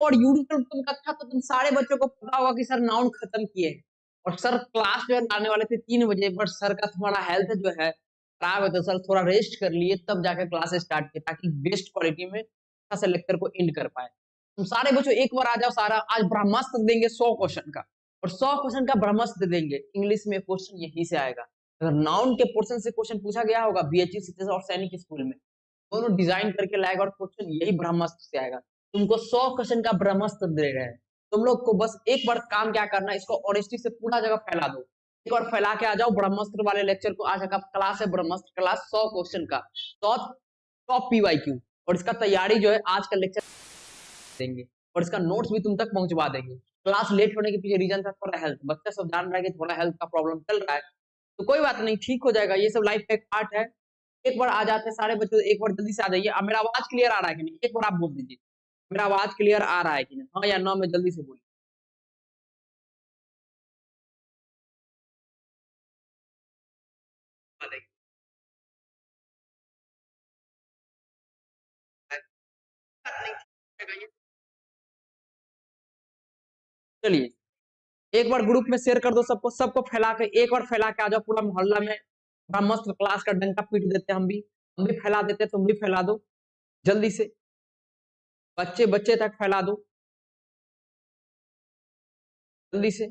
और यूजुअल तुम कक्षा तो तुम सारे बच्चों को पता होगा कि सर नाउन खत्म किए हैं और सर क्लास जो है आने वाले थे 3 बजे, बट सर का थोड़ा हेल्थ जो है खराब है तो सर थोड़ा रेस्ट कर लिए तब जाकर क्लास स्टार्ट की ताकि बेस्ट क्वालिटी में अच्छा से लेक्चर को एंड कर पाए। तुम सारे बच्चों एक बार आ जाओ, सारा आज ब्रह्मास्त्र देंगे 100 क्वेश्चन का और 100 क्वेश्चन का ब्रह्मास्त्र देंगे। इंग्लिश में क्वेश्चन यहीं से आएगा। अगर नाउन के पोर्शन से क्वेश्चन पूछा गया होगा बीएचयू सीटेस और सैनिक स्कूल में, दोनों डिजाइन करके लाएगा और क्वेश्चन यही ब्रह्मास्त्र से आएगा। तुमको 100 क्वेश्चन का ब्रह्मास्त्र दे रहे हैं, तुम लोग को बस एक बार काम क्या करना है, इसको ऑनेस्टी से पूरा जगह फैला दो। एक बार फैला के आ जाओ ब्रह्मास्त्र वाले लेक्चर को। आज का क्लास है ब्रह्मास्त्र क्लास 100 क्वेश्चन का, टॉप पीवाईक्यू, और इसका तैयारी जो है आज का लेक्चर देंगे और इसका नोट्स भी तुम तक पहुंचवा देंगे। क्लास लेट होने के पीछे रीजन था थोड़ा हेल्थ, बच्चा सब जान रहा है कि थोड़ा हेल्थ का प्रॉब्लम चल रहा है, तो कोई बात नहीं, ठीक हो जाएगा, ये सब लाइफ का एक पार्ट है। एक बार आ जाते हैं सारे बच्चे, एक बार जल्दी से आ जाइए। अब मेरा आवाज क्लियर आ रहा है कि नहीं, एक बार आप बोल दीजिए मेरा आवाज क्लियर आ रहा है कि नहीं, हाँ या नो में जल्दी से बोलिए। चलिए एक बार ग्रुप में शेयर कर दो सबको, सबको फैला के एक बार फैला के आ जाओ पूरा मोहल्ला में। बड़ा मस्त क्लास का डंका पीट देते हैं, हम भी फैला देते हैं, तुम भी फैला दो जल्दी से, बच्चे बच्चे तक फैला दो जल्दी से।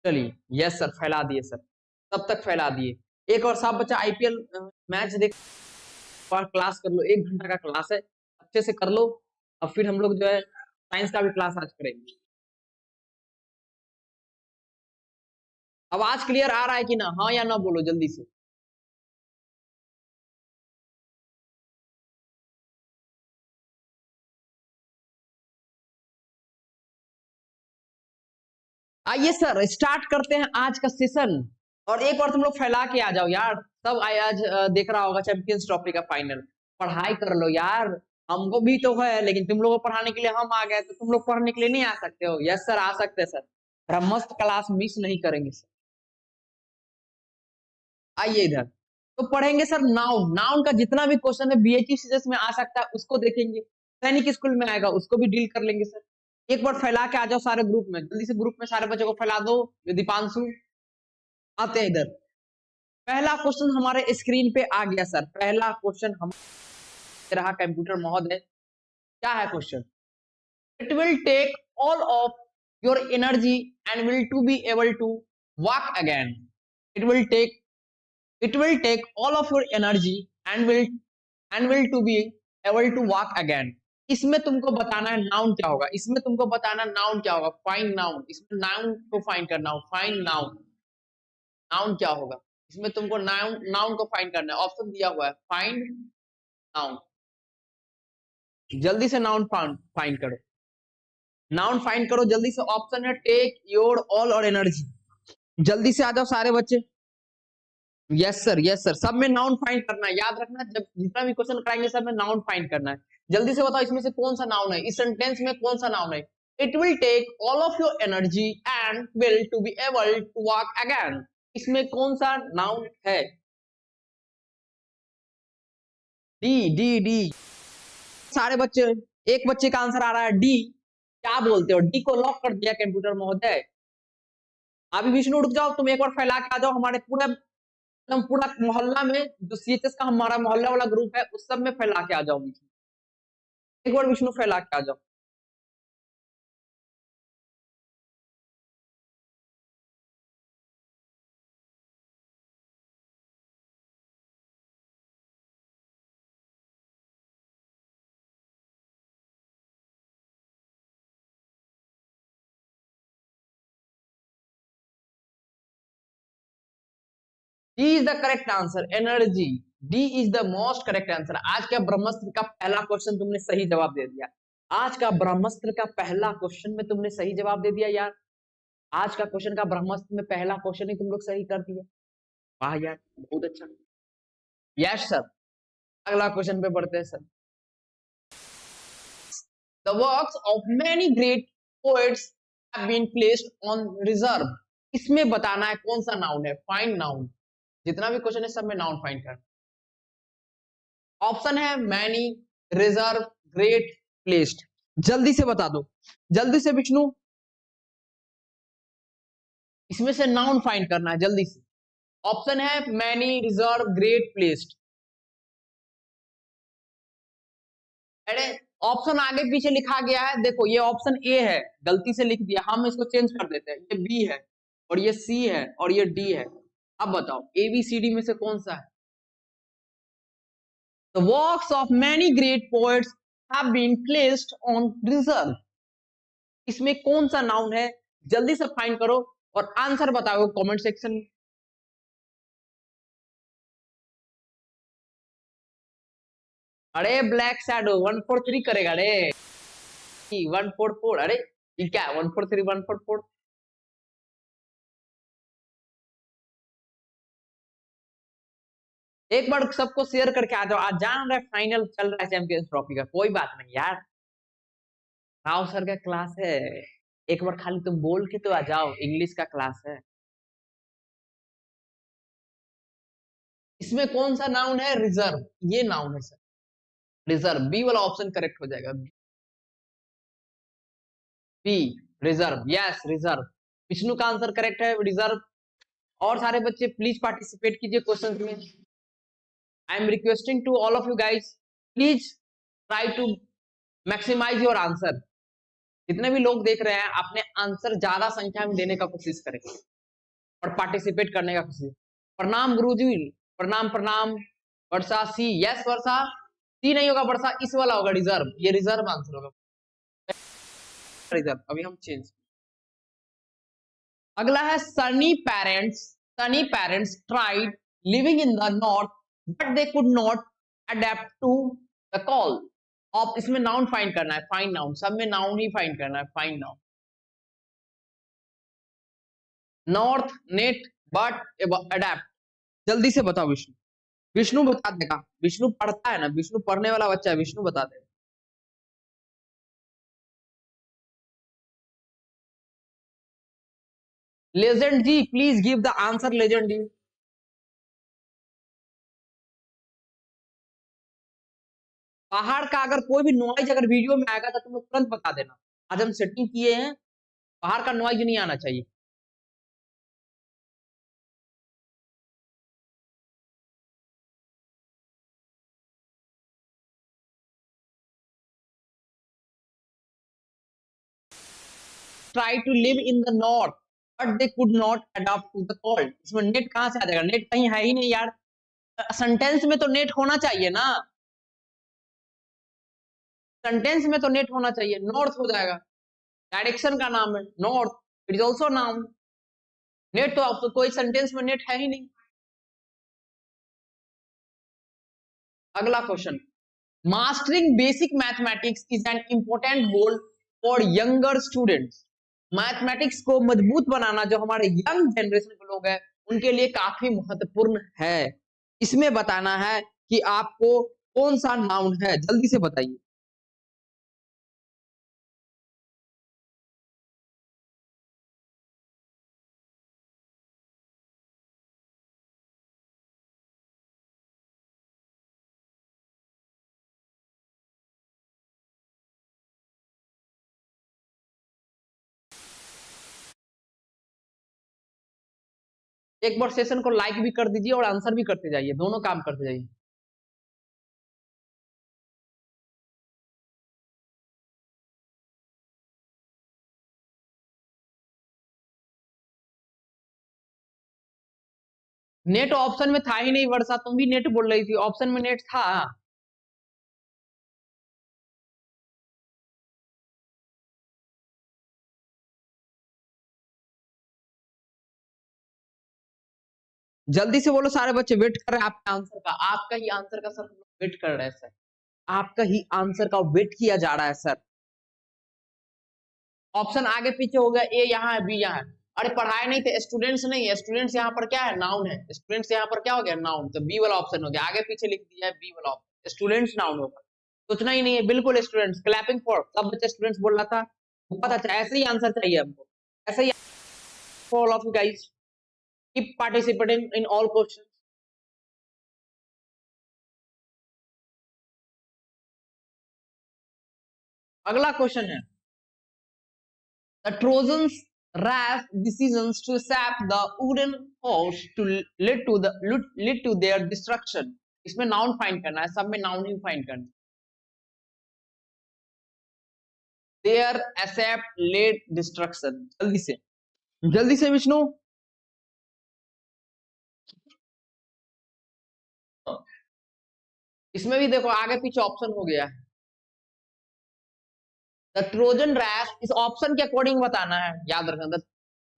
चलिए यस सर, फैला दिए सर, तब तक फैला दिए। एक और सब बच्चा आईपीएल मैच देख और क्लास कर लो, 1 घंटा का क्लास है, अच्छे से कर लो। और फिर हम लोग जो है साइंस का भी क्लास आज करेंगे। आवाज क्लियर आ रहा है कि ना, हाँ या ना बोलो जल्दी से। आइए सर स्टार्ट करते हैं आज का सेशन। और एक बार तुम लोग फैला के आ जाओ यार, सब आज देख रहा होगा चैंपियंस ट्रॉफी का फाइनल, पढ़ाई कर लो यार। हमको भी तो है, लेकिन तुम लोगों को पढ़ाने के लिए हम आ गए तो तुम लोग पढ़ने के लिए नहीं आ सकते हो? यस सर आ सकते हैं सर, ब्रह्मस्त्र क्लास मिस नहीं करेंगे सर। आइए इधर, तो पढ़ेंगे सर नाउन। नाउन का जितना भी क्वेश्चन है बीएचयू सीरीज में आ सकता है उसको देखेंगे, सैनिक स्कूल में आएगा उसको भी डील कर लेंगे सर। एक बार फैला के आ जाओ सारे ग्रुप में, जल्दी से ग्रुप में सारे बच्चों को फैला दो। ये दीपांशु आते हैं इधर। पहला क्वेश्चन हमारे स्क्रीन पे आ गया सर, पहला क्वेश्चन हम रहा कंप्यूटर महोदय, क्या है question? It will take all of your energy and will to be able to walk again. It will take it will take all of your energy and will to be able to walk again। इसमें तुमको बताना है noun क्या होगा, इसमें तुमको बताना noun क्या होगा, फाइंड नाउन। इसमें नाउन को फाइंड करना हो, फाइंड नाउन, नाउन क्या होगा इसमें तुमको नाउन, नाउन को फाइंड करना है। ऑप्शन दिया हुआ है फाइंड नाउन, जल्दी से नाउन फाइंड करो, नाउन फाइंड करो जल्दी से। ऑप्शन है टेक योर ऑल और एनर्जी, जल्दी से आ जाओ सारे बच्चे। यस सर यस सर, सब में नाउन फाइंड करना है, याद रखना जब जितना भी क्वेश्चन कराएंगे सब में नाउन फाइंड करना है। जल्दी से बताओ इसमें से कौन सा नाउन है, इस सेंटेंस में कौन सा नाउन है? It will take all of your energy and will to be able to walk again, इसमें कौन सा नाउन है? डी डी डी, सारे बच्चे, एक बच्चे का आंसर आ रहा है डी। क्या बोलते हो, डी को लॉक कर दिया कंप्यूटर महोदय। अभी विष्णु रुक जाओ, तुम एक बार फैला के आ जाओ हमारे पूरा एकदम पूरा मोहल्ला में, जो सीएचएस का हमारा मोहल्ला वाला ग्रुप है उस सब में फैला के आ जाओ विष्णु, एक बार विष्णु फैला के आ जाओ। D is the correct answer, energy. D is the most correct answer. आज का ब्रह्मास्त्र का पहला क्वेश्चन तुमने सही जवाब दे दिया, आज का ब्रह्मास्त्र का पहला क्वेश्चन में तुमने सही जवाब दे दिया यार। आज का क्वेश्चन का ब्रह्मास्त्र में पहला क्वेश्चन ही तुम लोग सही कर दिया, वाह यार बहुत अच्छा। यस सर, अगला क्वेश्चन पे बढ़ते हैं sir. The works of many great poets have been placed on reserve। इसमें बताना है कौन सा नाउन है, फाइंड नाउन। जितना भी क्वेश्चन है सब में नाउन फाइंड करना। ऑप्शन है मैनी, रिजर्व, ग्रेट, प्लेस्ड। जल्दी से बता दो, जल्दी से विष्णु, इसमें से नाउन फाइंड करना है जल्दी से। ऑप्शन है मैनी, रिजर्व, ग्रेट, प्लेस्ड। अरे ऑप्शन आगे पीछे लिखा गया है, देखो ये ऑप्शन ए है, गलती से लिख दिया, हम इसको चेंज कर देते हैं, ये बी है और ये सी है और ये डी है। अब बताओ ए बी सी डी में से कौन सा है? The works of many great poets have been placed on reserve. इसमें कौन सा नाउन है? जल्दी से फाइंड करो और आंसर बताओ कमेंट सेक्शन में। अरे ब्लैक शैडो 143 करेगा रे, 144। अरे ये क्या है 143 144? एक बार सबको शेयर करके आ जाओ, आज जान रहा है फाइनल चल रहा है चैंपियंस ट्रॉफी का। कोई बात नहीं यार, राव सर का क्लास है, एक बार खाली तुम बोल के तो आ जाओ, इंग्लिश का क्लास है। इसमें कौन सा नाउन है? रिजर्व, ये नाउन है सर, रिजर्व। बी वाला ऑप्शन करेक्ट हो जाएगा, B reserve, yes reserve. Vishnu का आंसर करेक्ट है, रिजर्व। और सारे बच्चे प्लीज पार्टिसिपेट कीजिए क्वेश्चन में। I am requesting to all of you guys, please try to maximise your answer. जितने भी लोग देख रहे हैं अपने आंसर ज्यादा संख्या में देने का कोशिश करें और पार्टिसिपेट करने का कोशिश। प्रणाम गुरुजी, प्रणाम प्रणाम। वर्षा सी, यस वर्षा। सी नहीं होगा वर्षा, इस वाला होगा रिजर्व, ये रिजर्व आंसर होगा, रिजर्व। अभी हम चेंज। अगला है Sunny parents tried living in the north but they could not adapt to the call of. इसमें नाउन फाइंड करना है, फाइंड नाउन, सब में नाउन ही फाइंड करना है, find noun. North, net, but, adapt. जल्दी से बताओ विष्णु, विष्णु बता देगा, विष्णु पढ़ता है ना, विष्णु पढ़ने वाला बच्चा है, विष्णु बता देगा। Legend ji please give the answer, legend ji. पहाड़ का अगर कोई भी नॉइज अगर वीडियो में आएगा तो तुम लोग तुरंत बता देना। आज हम सेटिंग किए हैं, बाहर का नॉइज नहीं आना चाहिए। Try to live in the north but they could not adopt to the cold. इसमें नेट कहां से आ जाएगा? नेट कहीं है ही नहीं यार, सेंटेंस में तो नेट होना चाहिए ना, सेंटेंस में तो नेट होना चाहिए। नॉर्थ हो जाएगा, डायरेक्शन का नाम है north, it is also noun. Net तो आपको कोई सेंटेंस में नेट है ही नहीं। अगला question, mastering basic mathematics is an important goal for younger students. Mathematics को मजबूत बनाना जो हमारे यंग जनरेशन के लोग हैं उनके लिए काफी महत्वपूर्ण है। इसमें बताना है कि आपको कौन सा नाउन है, जल्दी से बताइए। एक बार सेशन को लाइक भी कर दीजिए और आंसर भी करते जाइए, दोनों काम करते जाइए। नेट ऑप्शन में था ही नहीं वर्षा, तुम भी नेट बोल रही थी, ऑप्शन में नेट था। जल्दी से बोलो, सारे बच्चे वेट कर रहे हैं आपके आंसर का, आपका ही आंसर का सर वेट कर रहे हैं सर, आपका ही आंसर का वेट किया जा रहा है सर। ऑप्शन आगे पीछे हो गया, ए यहाँ है, बी यहाँ है। अरे पढ़ाए नहीं थे, स्टूडेंट्स नहीं है, स्टूडेंट्स यहाँ पर क्या है? नाउन है, स्टूडेंट्स यहाँ पर क्या हो गया? नाउन। तो बी वाला ऑप्शन हो गया, आगे पीछे लिख दिया है बी वाला ऑप्शन, स्टूडेंट्स नाउन होगा। सोचना ही नहीं है, बिल्कुल स्टूडेंट्स। क्लैपिंग फॉर, सब बच्चे स्टूडेंट्स बोल रहा था, पता था ऐसे ही आंसर चाहिए हमको, ऐसे ही। All of you guys keep participating in all question. अगला क्वेश्चन है, the Trojans rash decisions to sap the wooden horse to lead to their destruction. इसमें नाउन फाइंड करना है, सब में नाउन ही फाइंड करना है। Their accept late destruction, जल्दी से विष्णु। इसमें भी देखो आगे पीछे ऑप्शन हो गया है। द ट्रोजन रैश, इस ऑप्शन के अकॉर्डिंग बताना है, याद रखना।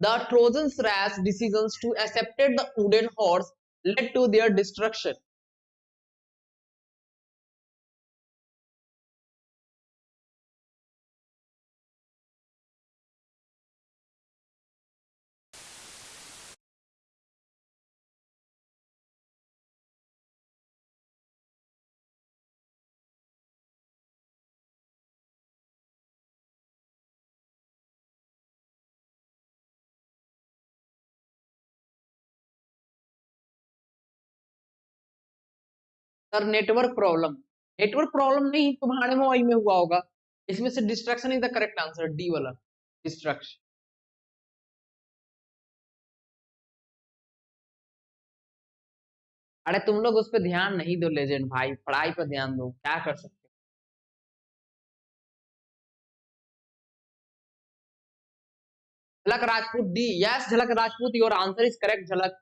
The Trojan rash decisions to accepted the wooden horse led to their destruction. Sir network problem नहीं, तुम्हारे मोबाइल में हुआ होगा। इसमें से destruction is the correct answer, D वाला डिस्ट्रक्शन। अरे तुम लोग उस पर ध्यान नहीं दो लेजेंड भाई, पढ़ाई पर ध्यान दो, क्या कर सकते। झलक राजपूत डी, यस झलक Rajput, your answer is correct. झलक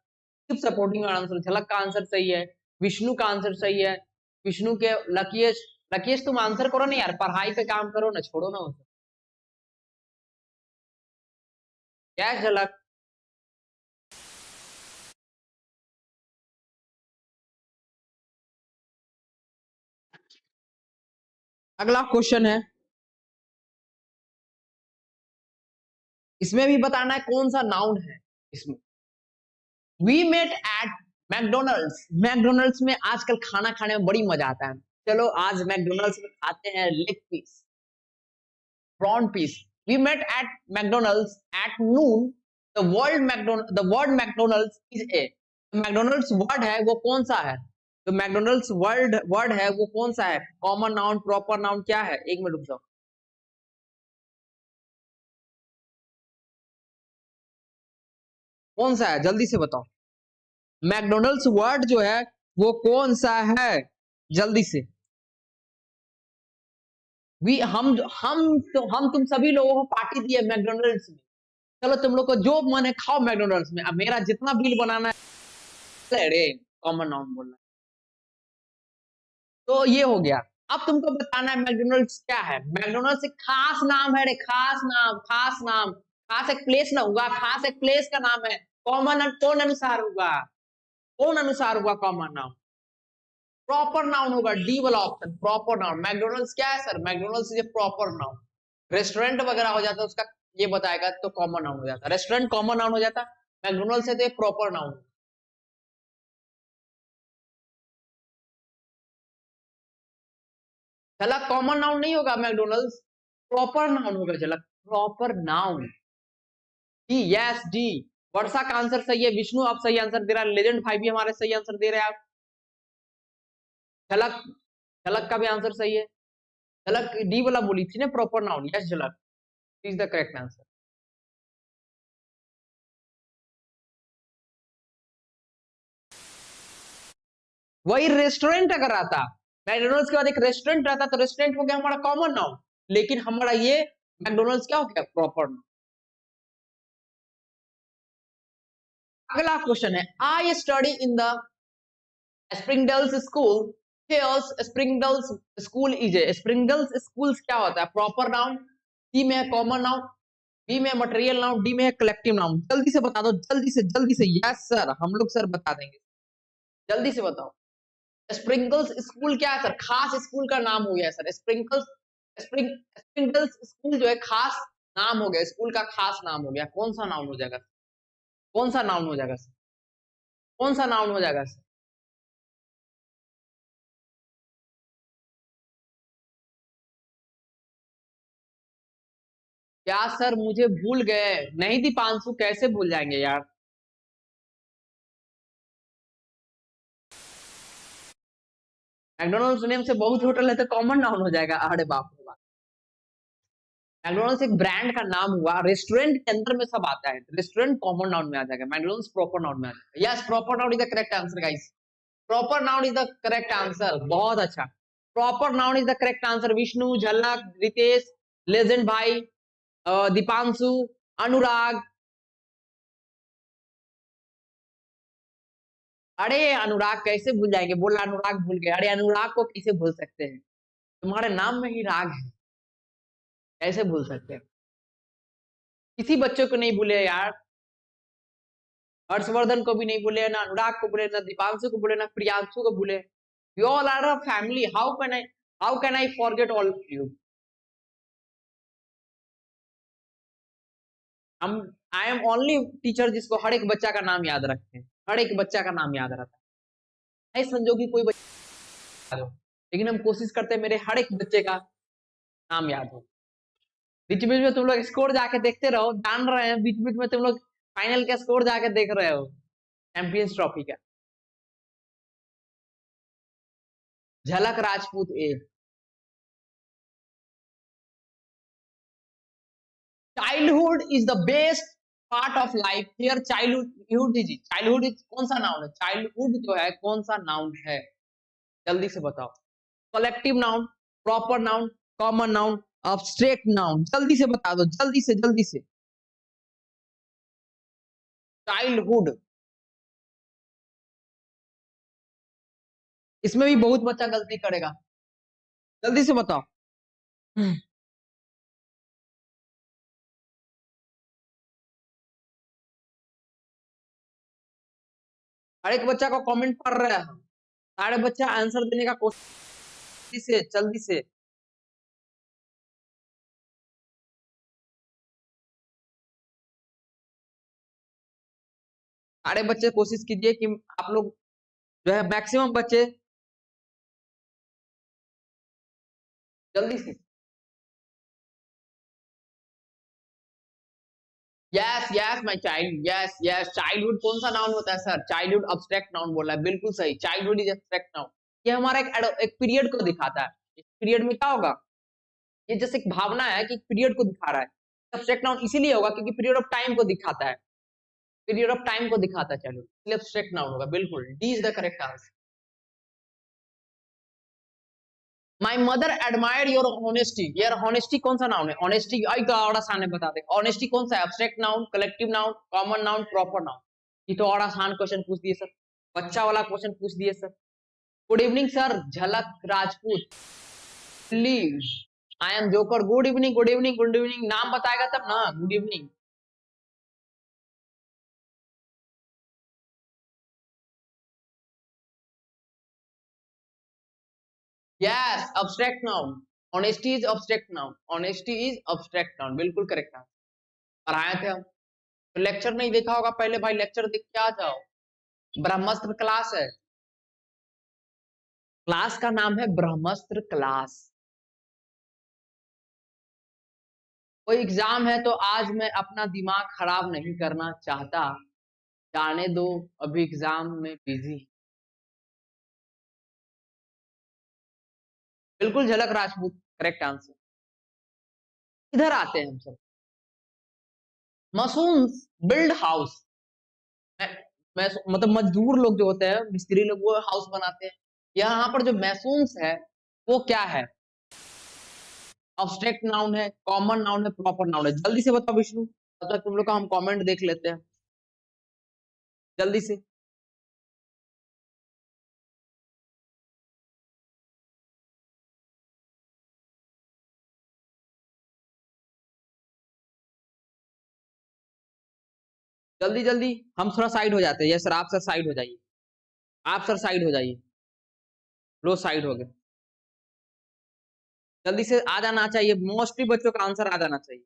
कीप सपोर्टिंग योर आंसर, झलक का आंसर सही है, विष्णु का आंसर सही है। विष्णु के लकीश, लकीश तुम आंसर करो ना यार, पढ़ाई पे काम करो ना, छोड़ो ना उसे। यस झलक। अगला क्वेश्चन है, इसमें भी बताना है कौन सा नाउन है इसमें। We met at McDonald's, McDonald's में आजकल खाना खाने में बड़ी मजा आता है। चलो आज मैकडोनल्ड्स में खाते हैं leg piece, prawn piece. We met at McDonald's at noon. The word McDonald's is a, McDonald's word है वो कौन सा है? तो McDonald's word है वो कौन सा है? कॉमन नाउन, प्रॉपर नाउन, क्या है? एक मिनट रुक जाओ। कौन सा है जल्दी से बताओ। मैकडोनल्ड्स वर्ड जो है वो कौन सा है, जल्दी से। हम तुम सभी लोगों को पार्टी दी है मैकडोनल्ड्स में। चलो तुम लोग को जो मन है खाओ मैकडोनल्ड्स में, अब मेरा जितना बिल बनाना है, अरे कॉमन नाउन बोलना। तो ये हो गया। अब तुमको बताना है मैकडोनल्ड्स क्या है। मैकडोनल्ड्स एक खास नाम है रे, खास नाम, खास नाम। खास एक प्लेस ना होगा, खास एक प्लेस का नाम है। कॉमन कौन अनुसार होगा, कौन अनुसार होगा कॉमन नाउन? प्रॉपर नाउन होगा, डी वाला ऑप्शन, प्रॉपर नाउन। मैकडोनल्ड्स क्या है सर? मैकडोनल्ड्स ये प्रॉपर नाउन। रेस्टोरेंट वगैरह हो जाता है उसका ये बताएगा तो कॉमन नाउन हो जाता है, रेस्टोरेंट कॉमन नाउन हो जाता है। मैकडोनल्ड्स है तो ये proper noun. Jhalak common noun नहीं होगा, मैकडोनल्ड्स प्रॉपर नाउन होगा। Jhalak proper noun, D, yes D. Varsha का आंसर सही है, विष्णु आप सही आंसर दे रहा है, लेजेंड भाई भी हमारे सही आंसर दे रहे हैं आप। झलक, झलक का भी आंसर सही है। झलक डी वाला बोली थी ना प्रॉपर नाउन, यस झलक इज द करेक्ट आंसर। वही रेस्टोरेंट अगर आता, मैकडोनल्ड्स के बाद एक रेस्टोरेंट रहता तो रेस्टोरेंट हो गया हमारा कॉमन नाउन, लेकिन हमारा ये मैकडोनल्ड्स क्या हो गया, प्रॉपर नाउन। अगला क्वेश्चन है, I study in the Springdales school, Springdales school is a, Springdales schools क्या होता है, प्रॉपर नाउन। सी में है कॉमन नाउन, बी में मटेरियल नाउन, डी में है कलेक्टिव नाउन। जल्दी से बता दो, जल्दी से। यस सर, हम लोग सर बता देंगे, जल्दी से बताओ। स्प्रिंकल्स स्कूल क्या है सर? खास स्कूल का नाम हो गया सर। स्प्रिंकल्स स्कूल जो है खास नाम हो गया, स्कूल का खास नाम हो गया। कौन सा नाउन हो जाएगा, कौन सा नाउन हो जाएगा सर, कौन सा नाउन हो जाएगा सर? क्या सर मुझे भूल गए? नहीं दीपांशु, कैसे भूल जाएंगे यार। मैकडोनल्ड्स नेम से बहुत होटल है तो कॉमन नाउन हो जाएगा, अरे बाप रे बाप। मैकडॉनल्ड्स एक ब्रांड का नाम हुआ, रेस्टोरेंट के अंदर में सब आता है, रेस्टोरेंट कॉमन नाउन में आ जाएगा, मैकडॉनल्ड्स प्रॉपर नाउन में आ जाएगा। Yes, proper noun is the correct answer guys, proper noun is the correct answer, बहुत अच्छा, proper noun is the correct answer. Vishnu, झलक, रितेश, लेजेंड भाई, दीपांशु, अनुराग, अरे अनुराग कैसे भूल जाएंगे, बोला अनुराग भूल गए, अरे अनुराग को कैसे भूल सकते हैं, तुम्हारे नाम में ही राग है, कैसे भूल सकते हैं, किसी बच्चों को नहीं भूले यार, हर्षवर्धन को भी नहीं भूले, ना अनुराग को भूले, ना दीपांशु को भूले, ना प्रियांशु को भूले, you all are a family, how can I forget all of you. हम आई एम ओनली टीचर जिसको हर एक बच्चा का नाम याद रखते हैं, हर एक बच्चा का नाम याद रहता है, नहीं समझो कि कोई बच्चा याद हो, लेकिन हम कोशिश करते हैं मेरे हर एक बच्चे का नाम याद हो। बीच बीच में तुम लोग स्कोर जाके देखते रहो, जान रहे हैं बीच बीच में तुम लोग फाइनल का स्कोर जाके देख रहे हो, चैंपियंस ट्रॉफी का। Jhalak Rajput A, childhood is the best part of life, here childhood is कौन सा नाउन है, चाइल्डहुड जो है कौन सा नाउन है, जल्दी से बताओ। Collective noun, proper noun, common noun, abstract noun, जल्दी से बता दो, जल्दी से जल्दी से। चाइल्डहुड, इसमें भी बहुत बच्चा गलती करेगा, जल्दी से बताओ। हर एक बच्चा को कमेंट पढ़ रहा है, सारे बच्चा आंसर देने का कोशिश से, जल्दी से। सारे बच्चे कोशिश कीजिए कि आप लोग जो है मैक्सिमम बच्चे जल्दी से। Yes yes my child, yes yes, childhood कौन सा नाउन होता है सर, चाइल्डहुड अब्स्ट्रैक्ट नाउन बोला है, बिल्कुल सही, चाइल्डहुड इज एब्स्ट्रैक्ट नाउन। ये हमारा एक पीरियड को दिखाता है, इस पीरियड में क्या होगा, ये जैसे एक भावना है कि पीरियड को दिखा रहा है, एब्स्ट्रैक्ट नाउन इसीलिए होगा क्योंकि पीरियड ऑफ टाइम को दिखाता है, पीरियड ऑफ टाइम को दिखाता है, चलो इसलिए एब्स्ट्रैक्ट नाउन होगा, बिल्कुल D is the correct answer. My mother admire your honesty, यार ऑनेस्टी कौन सा नाउन है, ऑनेस्टी आई तो और आसान है, बता दे ऑनेस्टी कौन सा है, abstract noun, collective noun, common noun, proper noun. ये तो और आसान क्वेश्चन पूछ दिए सर, बच्चा वाला क्वेश्चन पूछ दिए सर। गुड इवनिंग सर, झलक Rajput, I am joker, good evening good evening good evening, नाम बताएगा तब ना, good evening. Yes, abstract noun, honesty is abstract noun, honesty is abstract noun, बिल्कुल करेक्ट आंसर। पढ़ाए थे हम, तो लेक्चर नहीं देखा होगा पहले भाई, लेक्चर देख के आ जाओ, ब्रह्मास्त्र क्लास है, क्लास का नाम है ब्रह्मास्त्र क्लास। कोई एग्जाम है तो आज मैं अपना दिमाग खराब नहीं करना चाहता, जाने दो अभी एग्जाम में बिजी। बिल्कुल झलक राजपूत करेक्ट आंसर। इधर आते हैं हम सब, मसूम्स बिल्ड हाउस, मैं मतलब मजदूर लोग जो होते हैं, मिस्त्री लोग, वो हाउस बनाते हैं, यहाँ पर जो मैसूम्स है वो क्या है, अब्स्ट्रैक्ट नाउन है, कॉमन नाउन है, प्रॉपर नाउन है, जल्दी से बताओ विष्णु, तब तक तुम लोग का हम कमेंट देख लेते हैं, जल्दी से। जल्दी जल्दी, हम थोड़ा साइड हो जाते हैं, यस सर, आप सर साइड हो जाइए, आप सर साइड हो जाइए, लो साइड हो गए, जल्दी से आ जाना चाहिए, मोस्टली बच्चों का आंसर आ जाना चाहिए।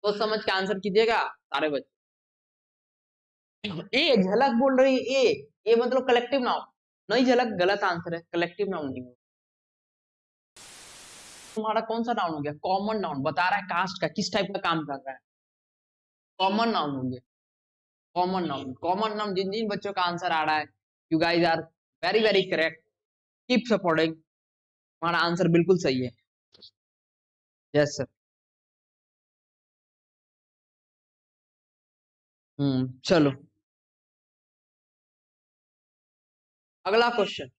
सोच समझ के आंसर कीजिएगा सारे बच्चे। ए झलक बोल रही है, ए मतलब कलेक्टिव नाउन, नहीं झलक गलत आंसर है, कलेक्टिव नाउन नहीं। तुम्हारा कौन सा नाउन हो गया? कॉमन नाउन बता रहा है कास्ट का, किस टाइप का काम कर रहा है, कॉमन नाउन हो गया। Common noun, common noun. जिन जिन बच्चों का आंसर आ रहा है, you guys are very very correct, keep supporting, हमारा आंसर बिल्कुल सही है। Yes sir. चलो अगला question.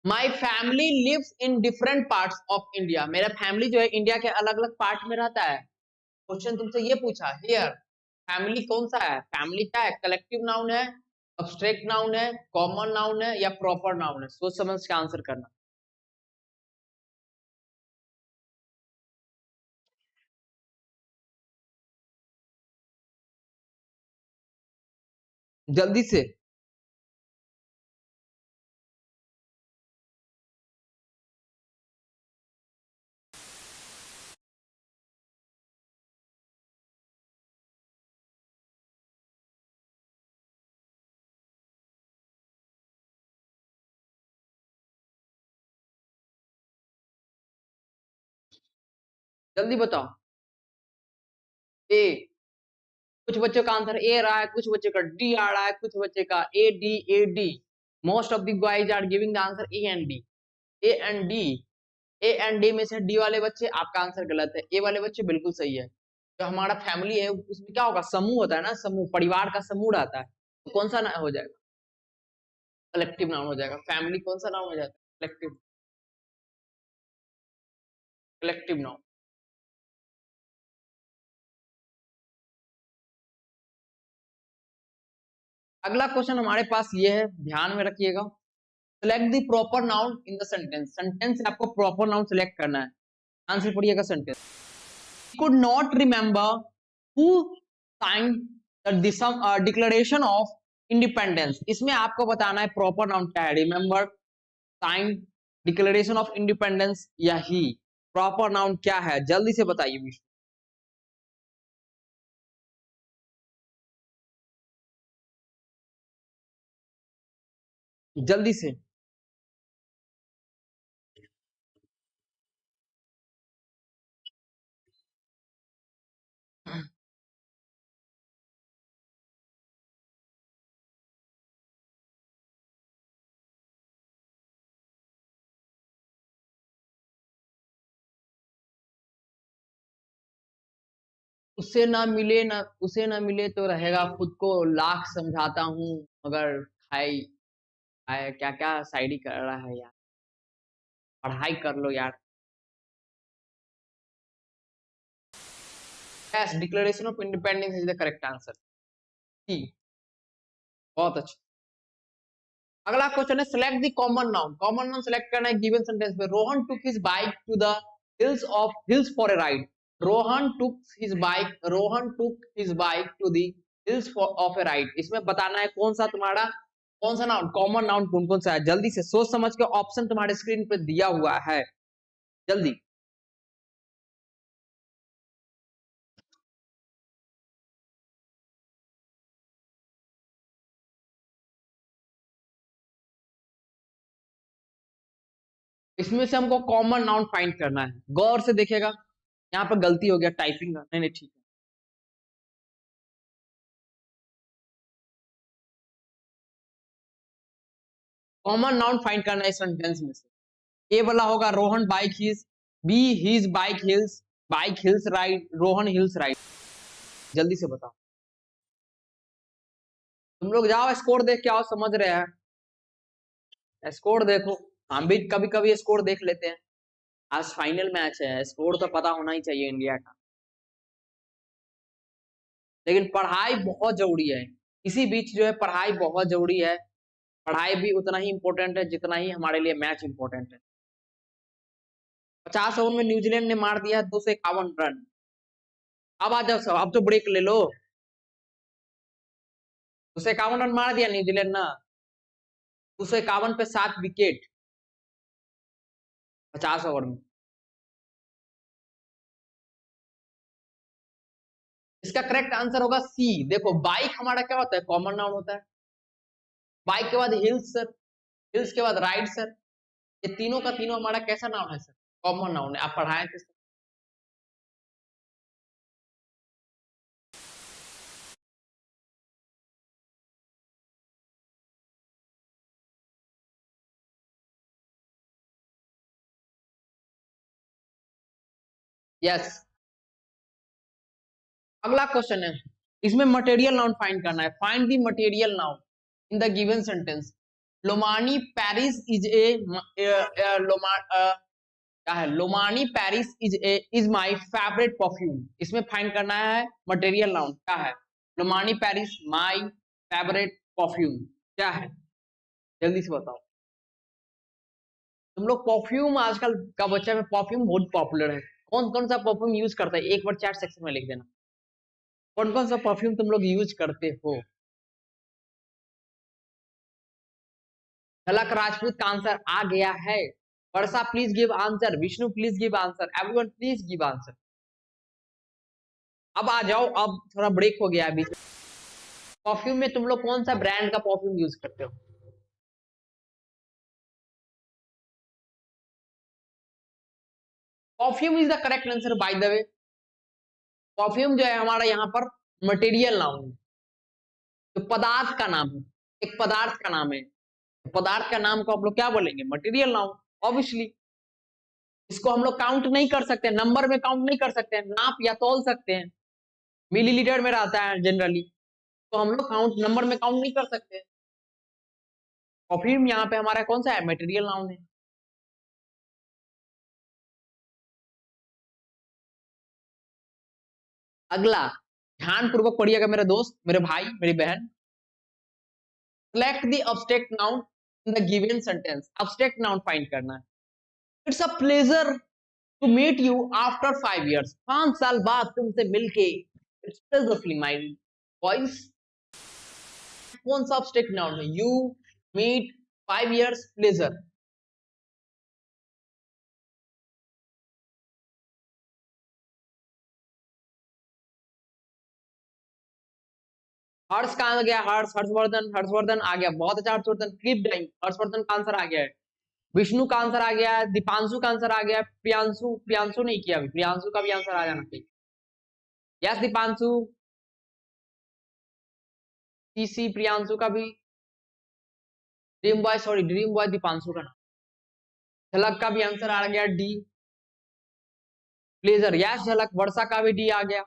My family lives in different parts of India, मेरा फैमिली जो है इंडिया के अलग अलग पार्ट में रहता है। क्वेश्चन तुमसे ये पूछा हियर, फैमिली कौन सा है? फैमिली क्या है? कलेक्टिव नाउन है, अब्स्ट्रैक्ट नाउन है, कॉमन नाउन है या प्रॉपर नाउन है? सोच समझ के आंसर करना, जल्दी से। जल्दी बताओ। ए, कुछ बच्चों का आंसर ए रहा है, कुछ बच्चों का डी आ रहा है, कुछ बच्चे का A D A D. Most of the guys are giving the answer A and D, A and D. A and D में से डी वाले बच्चे, आपका आंसर गलत है, ए वाले बच्चे बिल्कुल सही है। जो हमारा फैमिली है उसमें क्या होगा? समूह होता है ना, समूह, परिवार का समूह रहता है, तो कौन सा ना हो जाएगा? कलेक्टिव नाउन हो जाएगा। फैमिली कौन सा नाउन हो जाता है? Collective, collective noun. अगला क्वेश्चन हमारे पास ये है, ध्यान में रखिएगा। Select the proper noun in the sentence, sentence से आपको प्रॉपर नाउन सेलेक्ट करना है। आंसर पढ़िएगा sentence. could not remember who signed the declaration of independence. इसमें आपको बताना है प्रॉपर नाउन क्या है। Remember, sign, declaration of independence या ही, प्रॉपर नाउन क्या है? जल्दी से बताइए विष्णु, जल्दी से। उससे ना मिले ना, उसे ना मिले तो रहेगा खुद को लाख समझाता हूँ, मगर खाई खाए क्या क्या साइड ही कर रहा है यार, पढ़ाई कर लो यार। Yes, declaration of independence is the correct answer. बहुत अच्छा। अगला क्वेश्चन है, select the common noun. Common noun select करना है गिवन सेंटेंस में। Rohan took his bike to the hills for a ride. Rohan took his bike to the hills of a ride. इसमें बताना है कौन सा तुम्हारा, कौन सा नाउन, कॉमन नाउन कौन कौन सा है? जल्दी से सोच समझ के, ऑप्शन तुम्हारे स्क्रीन पे दिया हुआ है, जल्दी। इसमें से हमको कॉमन नाउन फाइंड करना है, गौर से देखिएगा। यहाँ पर गलती हो गया टाइपिंग का, नहीं नहीं ठीक है। कॉमन नाउन फाइंड करना है इस सेंटेंस में से। ए वाला होगा Rohan bike his, be his bike hills ride, Rohan hills ride. जल्दी से बताओ, तुम लोग जाओ स्कोर देख के आओ, समझ रहे हैं? स्कोर देखो, हम भी कभी कभी स्कोर देख लेते हैं। आज फाइनल मैच है, स्कोर तो पता होना ही चाहिए इंडिया का। लेकिन पढ़ाई बहुत जरूरी है, इसी बीच जो है पढ़ाई बहुत जरूरी है। पढ़ाई भी उतना ही इंपॉर्टेंट है जितना ही हमारे लिए मैच इंपॉर्टेंट है। 50 ओवर में न्यूजीलैंड ने मार दिया 251 रन। अब आ जाओ सब, अब तो ब्रेक ले लो। 251 रन मार दिया न्यूजीलैंड ना, 251 पे 7 विकेट 50 ओवर में। इसका करेक्ट आंसर होगा सी। देखो बाइक हमारा क्या होता है? कॉमन नाउन होता है। बाइक के बाद हिल्स सर, हिल्स के बाद राइड सर, ये तीनों का तीनों हमारा कैसा नाउन है सर? कॉमन नाउन है, आप पढ़ाएं किस? यस। अगला क्वेश्चन है, इसमें मटेरियल नाउन फाइंड करना है। Find the material noun in the given sentence. Lomani Paris is a Loma क्या है? Lomani Paris is my favourite perfume. इसमें फाइंड करना है मटेरियल नाउन क्या है? Lomani Paris my favourite perfume क्या है? जल्दी से बताओ। तुम लोग परफ्यूम, आजकल का बच्चा में परफ्यूम बहुत पॉपुलर है। कौन कौन सा परफ्यूम यूज करता है? एक बार चैट सेक्शन में लिख देना। कौन कौन सा परफ्यूम तुम लोग यूज करते हो? झलक राजपूत का आंसर आ गया है। Varsha please give answer, Vishnu please give answer, everyone please give answer. अब आ जाओ, अब थोड़ा ब्रेक हो गया अभी। परफ्यूम में तुम लोग कौन सा ब्रांड का परफ्यूम यूज करते हो? Perfume is the correct answer by the way. Perfume जो है हमारा यहाँ पर मटेरियल नाउन है, तो पदार्थ का नाम है, एक पदार्थ का नाम है। पदार्थ का नाम को आप लोग क्या बोलेंगे? Material noun. ऑब्वियसली इसको हम लोग काउंट नहीं कर सकते, नंबर में काउंट नहीं कर सकते हैं, नाप या तोल सकते हैं, मिलीलीटर में रहता है जनरली, तो हम लोग काउंट नंबर में काउंट नहीं कर सकते। परफ्यूम यहाँ पे हमारा कौन सा है? मटेरियल नाउन है। अगला ध्यान पूर्वक पढ़िएगा मेरे दोस्त, मेरे भाई, मेरी बहन। Select the abstract noun in the given sentence. Abstract noun find करना है। It's a pleasure to meet you after 5 years। 5 साल बाद तुमसे मिलके इट्स प्लेजरफुली माय वॉइस। कौन सा अब्स्ट्रैक्ट नाउन है? You, meet, 5 years, pleasure. Harsh कहां गया? हर्ष, हर्षवर्धन, हर्षवर्धन आ गया, बहुत अच्छा हर्षवर्धन। कीप टाइम, हर्षवर्धन का आंसर आ गया है। विष्णु का आंसर आ गया है, दीपांशु का आंसर आ गया है, प्रियांशु, प्रियांशु नहीं किया अभी, प्रियांशु का भी आंसर आ जाना चाहिए। यस दीपांशु। सीसी प्रियांशु का भी। Dream boy, sorry dream boy Deepanshu का नाम। झलक का भी आंसर आ गया डी। प्लेजर, यस झलक। वर्षा का भी डी आ गया।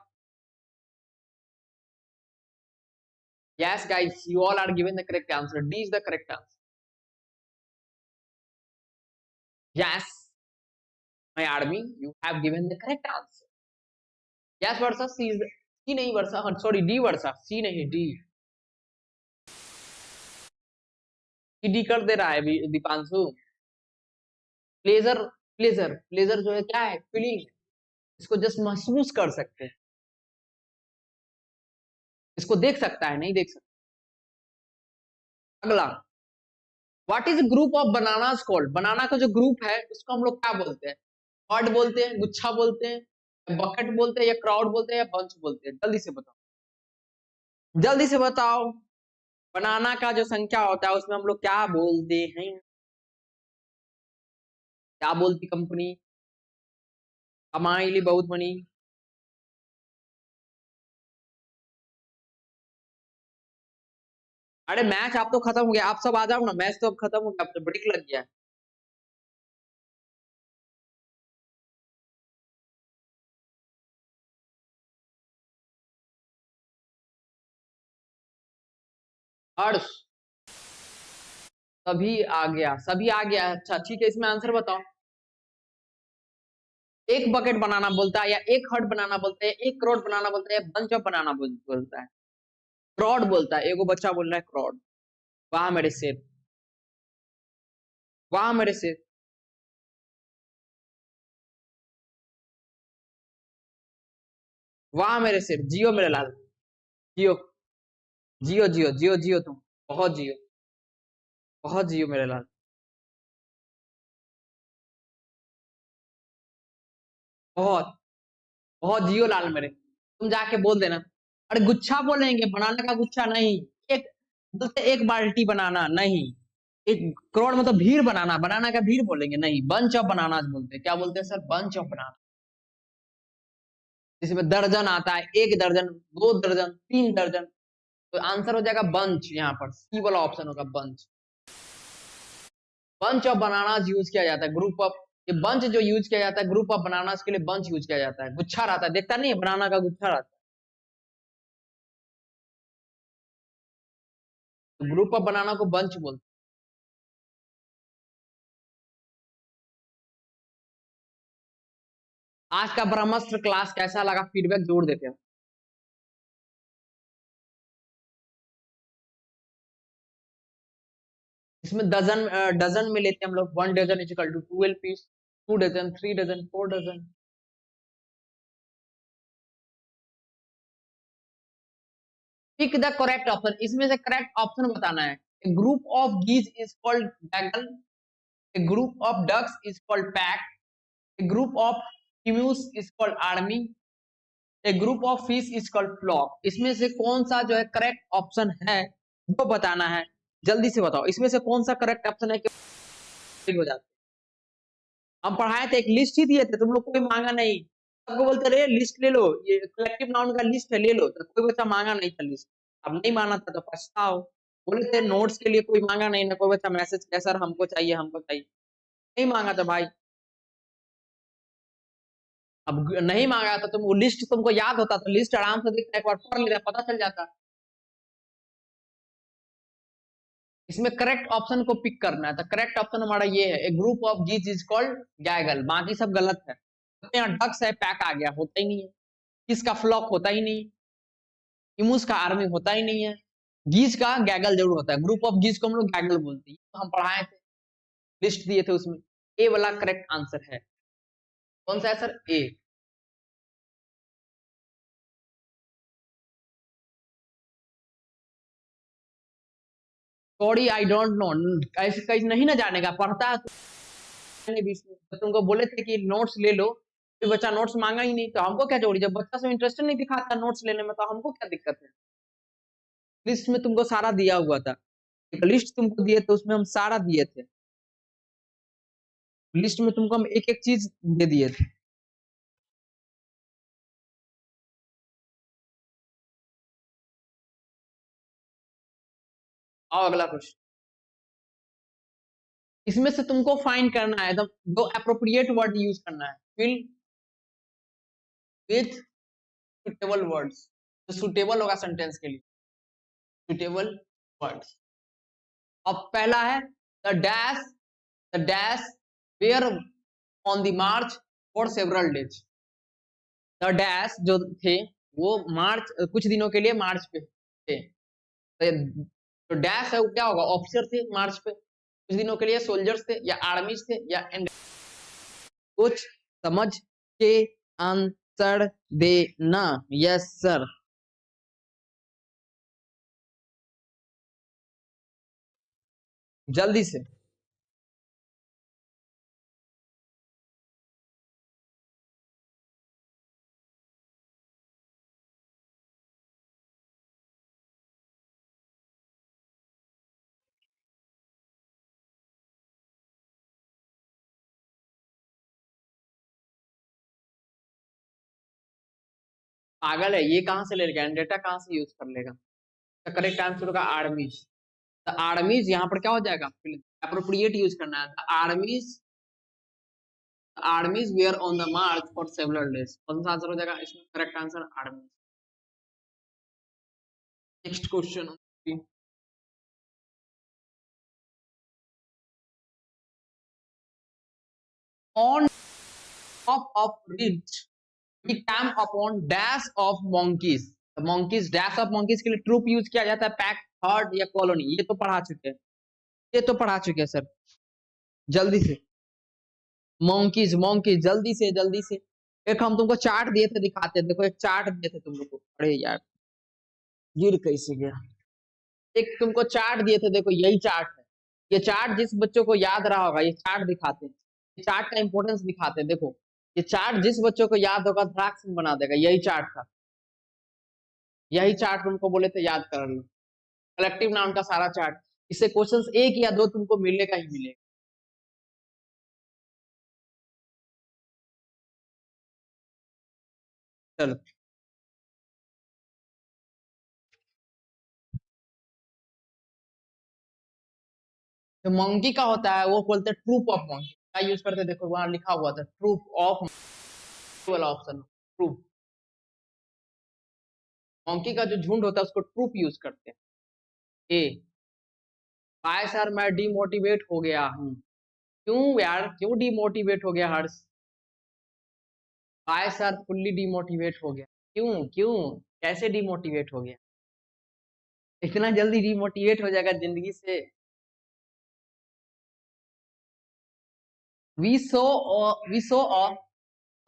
Yes guys, you all are given the correct answer. D is the correct answer. Yes my army, you have given the correct answer. Yes Varsha, C is C नहीं Varsha, sorry D वर्षा, सी नहीं D. D कर दे रहा है Deepanshu. Pleasure, pleasure, pleasure जो है क्या है? Feeling. इसको जस्ट महसूस कर सकते हैं, इसको देख सकता है, नहीं देख सकता। अगला, what is group of bananas called? Banana का जो ग्रुप है उसको हम लोग क्या बोलते हैं? हर्ड बोलते हैं, गुच्छा बोलते हैं, बकेट बोलते हैं, या क्राउड बोलते हैं, या बंच बोलते हैं? जल्दी से बताओ, जल्दी से बताओ। बनाना का जो संख्या होता है उसमें हम लोग क्या बोलते हैं? क्या बोलती कंपनी? हमारे लिए बहुत बनी। अरे मैच आप तो खत्म हो गया, आप सब आ जाओ ना, मैच तो अब खत्म हो गया, अब तो ब्रेक लग गया है। हर्ष, सभी आ गया, सभी आ गया। अच्छा ठीक है, इसमें आंसर बताओ। एक बकेट बनाना बोलता है, या एक हर्ट बनाना बोलता है, एक करोड़ बनाना बोलता है, या बंच ऑफ बनाना बोलता है? क्रॉड बोलता है। एगो बच्चा बोल रहा है क्रॉड। वाह मेरे शेर, वाह मेरे शेर। वाह मेरे शेर, जियो मेरे लाल, जियो, जियो जियो जियो जियो, तुम बहुत जियो, बहुत जियो मेरे लाल। बहुत बहुत जियो लाल मेरे। तुम जाके बोल देना। अरे गुच्छा बोलेंगे, बनाना का गुच्छा नहीं। एक बोलते, एक बाल्टी बनाना नहीं। एक करोड़ मतलब भीड़ बनाना, बनाना का भीड़ बोलेंगे नहीं, बंच ऑफ बनाना बोलते हैं। क्या बोलते हैं सर? बंच ऑफ बनाना। जिसमें दर्जन आता है, 1 दर्जन, 2 दर्जन, 3 दर्जन, तो आंसर हो जाएगा बंच। यहाँ पर सी वाला ऑप्शन होगा bunch. Bunch of bananas use किया जाता है, ग्रुप ऑफ, ये बंच जो यूज किया जाता है ग्रुप ऑफ बनानास के लिए बंच यूज किया जाता है। गुच्छा रहता है, देखता नहीं है बनाना का गुच्छा रहता है, तो ग्रुप ऑफ बनाना को बंच बोलते हैं। आज का ब्रह्मास्त्र क्लास कैसा लगा, फीडबैक जोड़ देते हैं। इसमें डजन, डजन में लेते हैं हम लोग। 1 dozen is equal to 12 piece, 2 dozen, 3 dozen, 4 dozen. Pick the correct option, इसमें से करेक्ट ऑप्शन बताना है। A group of geese is called gaggle, a group of ducks is called pack, a group of emus is called army, a group of fish is called flock. इसमें से कौन सा जो है करेक्ट ऑप्शन है वो बताना है, जल्दी से बताओ इसमें से कौन सा करेक्ट ऑप्शन है कि हो जाता है। हम पढ़ाए थे, एक लिस्ट ही दिए थे, तुम लोग कोई मांगा नहीं। सबको बोलते रहे लिस्ट ले लो, ये कलेक्टिव नाउन का लिस्ट है ले लो, तो कोई बच्चा मांगा नहीं था लिस्ट। अब नहीं माना था तो पछताओ। बोले थे नोट्स के लिए कोई मांगा नहीं ना, कोई बच्चा मैसेज किया सर हमको चाहिए हमको चाहिए, नहीं मांगा था भाई। अब नहीं मांगा था तुम, वो लिस्ट तुमको याद होता तो लिस्ट आराम से देखता, एक बार पढ़ लेता, पता चल जाता। इसमें करेक्ट ऑप्शन को पिक करना है, तो करेक्ट ऑप्शन हमारा ये है, a group of geese is called गैगल। बाकी सब गलत है। यहाँ डक्स है, पैक आ गया, होता ही नहीं है। किसका फ्लॉक होता ही नहीं, इमूस का आर्मी होता ही नहीं है, गीज का गैगल जरूर होता है। ग्रुप ऑफ गीज को हम लोग गैगल बोलते हैं, तो हम पढ़ाए थे, लिस्ट दिए थे उसमें। ए वाला करेक्ट आंसर है। कौन सा है sir? A. Sorry I don't know, ऐसे कहीं नहीं ना जानेगा, पढ़ता है तो बीच में तो तुमको बोले थे कि नोट्स ले लो, फिर बच्चा नोट्स मांगा ही नहीं, तो हमको क्या जोड़ी, जब बच्चा सब इंटरेस्ट नहीं दिखाता नोट्स लेने में तो हमको क्या दिक्कत है। लिस्ट में तुमको सारा दिया हुआ था, एक लिस्ट तुमको दिए थे उसमें हम सारा दिए थे, लिस्ट में तुमको हम एक एक चीज दे दिए थे। आओ अगला क्वेश्चन। इसमें से तुमको फाइंड करना है दो अप्रोप्रिएट वर्ड यूज करना है, फिल विथ सुटेबल वर्ड्स, जो सुटेबल होगा सेंटेंस के लिए, सुटेबल वर्ड्स। अब पहला है the dash were on the march for several days. The dash जो थे वो मार्च, कुछ दिनों के लिए मार्च पे थे, तो डैश है वो क्या होगा, ऑफिसर थे मार्च पे कुछ दिनों के लिए, सोल्जर्स थे या आर्मीज थे या कुछ समझ के आंसर देना। Yes sir. जल्दी से। पागल है, ये कहां से ले लेगा, डेटा कहां से यूज कर लेगा। करेक्ट आंसर होगा आर्मीज। द आर्मीज यहाँ पर क्या हो जाएगा, अप्रोप्रिएट यूज करना है। The armies were on the march for several days, कौन सा आंसर हो जाएगा इसमें, correct answer army. Next question, on top of rich we came upon dash of monkeys। monkeys, dash of monkeys के लिए troop use किया जाता है, पैक, हर्ड या कॉलोनी, ये तो पढ़ा चुके हैं, ये तो पढ़ा चुके हैं सर। जल्दी से monkeys, monkeys, जल्दी से जल्दी से। एक हम तुमको चार्ट दिए थे, दिखाते हैं, देखो एक चार्ट दिए थे तुम लोग को, अरे यार गिर कैसे गया। एक तुमको चार्ट दिए थे, देखो यही चार्ट है। ये चार्ट जिस बच्चों को याद रहा होगा, ये चार्ट दिखाते हैं, ये चार्ट का इंपोर्टेंस दिखाते हैं। देखो ये चार्ट जिस बच्चों को याद होगा धड़ाक से बना देगा, यही चार्ट था, यही चार्ट तुमको बोले थे याद कर लो, कलेक्टिव नाउन का सारा चार्ट। इससे क्वेश्चंस एक या दो तुमको मिलेगा ही मिलेगा। चलो, तो मंकी का होता है वो बोलते हैं ट्रूप ऑफ मंकी। क्या यूज करते हैं देखो वहां लिखा हुआ था ट्रूप ऑफ, वाला ऑप्शन ट्रूप। मंकी का जो झुंड होता है उसको ट्रूप यूज करते हैं। ए, हाय सर मैं डिमोटिवेट हो गया हूँ। क्यों यार, क्यों डिमोटिवेट हो गया हर्ष? हाय सर फुल्ली डिमोटिवेट हो गया। क्यों क्यों, कैसे डिमोटिवेट हो गया? इतना जल्दी डिमोटिवेट हो जाएगा जिंदगी से? We saw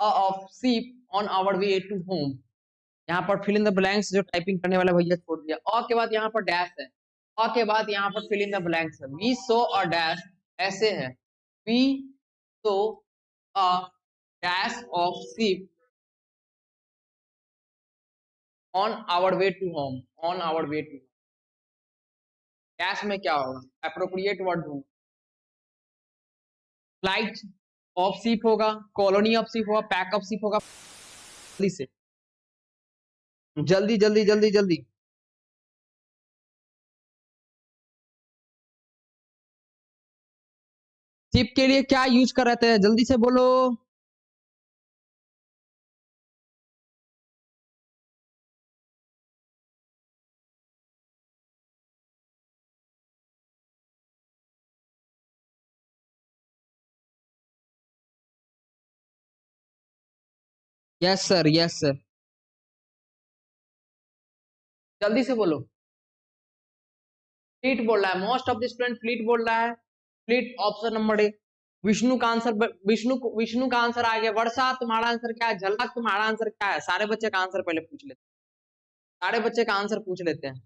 of sheep on our way to home. यहाँ पर फिल इन द ब्लैंक्स जो टाइपिंग करने वाला भैया छोड़ दिया। अ के बाद यहाँ पर डैश है, अ के बाद यहाँ पर फिल इन द ब्लैंक्स है। वी सो और डैश ऐसे है। We saw a dash of sheep on our way to home, on our way to. Dash में क्या होगा? अप्रोप्रिएट वर्ड ढूंढो। फ्लाइट ऑफ शीप होगा, कॉलोनी ऑफ शीप होगा, पैक ऑफ शीप होगा। जल्दी से, जल्दी जल्दी जल्दी जल्दी। शिप के लिए क्या यूज कर रहे थे, जल्दी से बोलो। यस सर, यस सर, जल्दी से बोलो। फ्लीट बोल रहा है, most of the student fleet बोल रहा है। Fleet option number A. Vishnu का आंसर, विष्णु का आंसर आ गया। वर्षा तुम्हारा आंसर क्या है? झलक तुम्हारा आंसर क्या है? सारे बच्चे का आंसर पहले पूछ लेते हैं, सारे बच्चे का आंसर पूछ लेते हैं।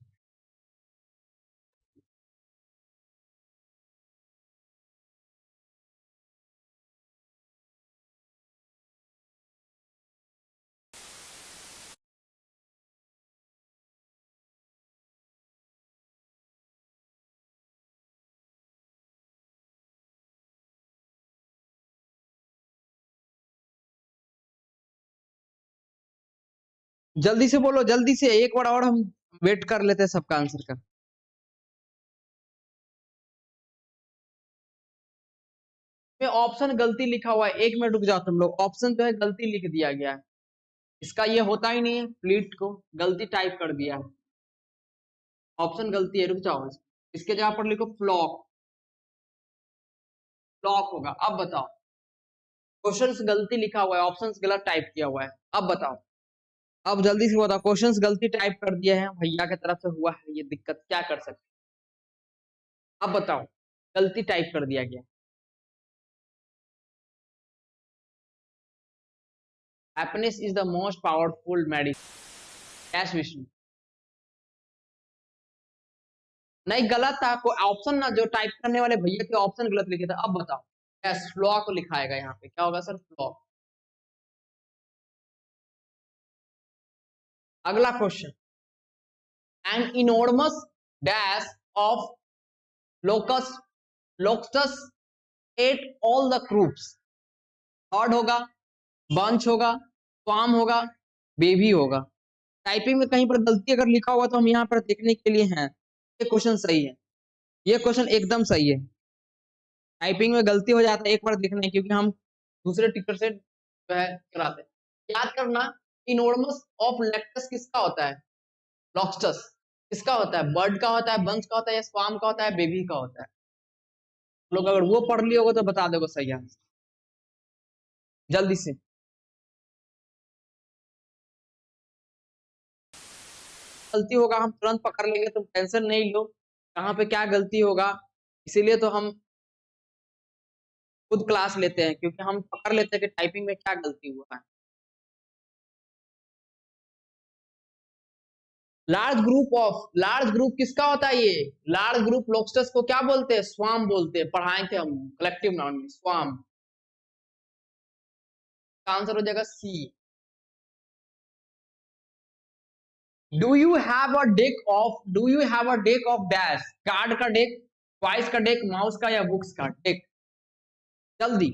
जल्दी से बोलो, जल्दी से, एक बार और हम वेट कर लेते हैं सबका आंसर का। में ऑप्शन गलती लिखा हुआ है, एक मिनट रुक जाओ तुम लोग। ऑप्शन जो है गलती लिख दिया गया है, इसका ये होता ही नहीं है। फ्लीट को गलती टाइप कर दिया है, ऑप्शन गलती है। रुक जाओ, इसके जगह पर लिखो फ्लॉक, फ्लॉक होगा। अब बताओ, क्वेश्चंस गलती लिखा हुआ है, ऑप्शंस गलत टाइप किया हुआ है। अब बताओ, अब जल्दी से बताओ। क्वेश्चंस गलती टाइप कर दिए हैं, भैया की तरफ से हुआ है ये दिक्कत, क्या कर सकते? अब बताओ, गलती टाइप कर दिया गया। Happiness is the most powerful medicine. Yes Vishnu. नहीं गलत था, कोई ऑप्शन ना, जो टाइप करने वाले भैया थे ऑप्शन गलत लिखे थे। अब बताओ, यस फ्लॉक लिखाएगा यहाँ पे, क्या होगा सर? फ्लॉक। अगला question, an enormous dash of locusts locusts ate all the crops. Horde होगा, बंच होगा, स्वाम होगा, बेबी होगा। टाइपिंग में कहीं पर गलती अगर लिखा हुआ तो हम यहाँ पर देखने के लिए हैं। ये क्वेश्चन सही है, ये क्वेश्चन एकदम सही है। टाइपिंग में गलती हो जाता है, एक बार देखना है, क्योंकि हम दूसरे टीचर से जो है कराते हैं। याद करना, इनोर्मस ऑफ लेक्टस किसका होता है? लॉक्स्टस किसका होता है? बर्ड का होता है, बंच का होता है, या स्वाम का होता है, बेबी का होता है? लोग अगर वो पढ़ लिए होगा तो बता दोगे सही आंसर जल्दी से। गलती होगा हम तुरंत पकड़ लेंगे, तुम टेंशन नहीं लो कहाँ पे क्या गलती होगा। इसीलिए तो हम खुद क्लास लेते हैं, क्योंकि हम पकड़ लेते हैं कि टाइपिंग में क्या गलती हुआ है। लार्ज ग्रुप किसका होता है? ये लार्ज ग्रुप लोकस्टस को क्या बोलते हैं? स्वाम बोलते हैं, पढ़ाए थे हम कलेक्टिव नाउन में, स्वाम। आंसर हो जाएगा C. Do you have a deck of dash, card का डेक, टॉयज का डेक, माउस का या बुक्स का डेक? जल्दी।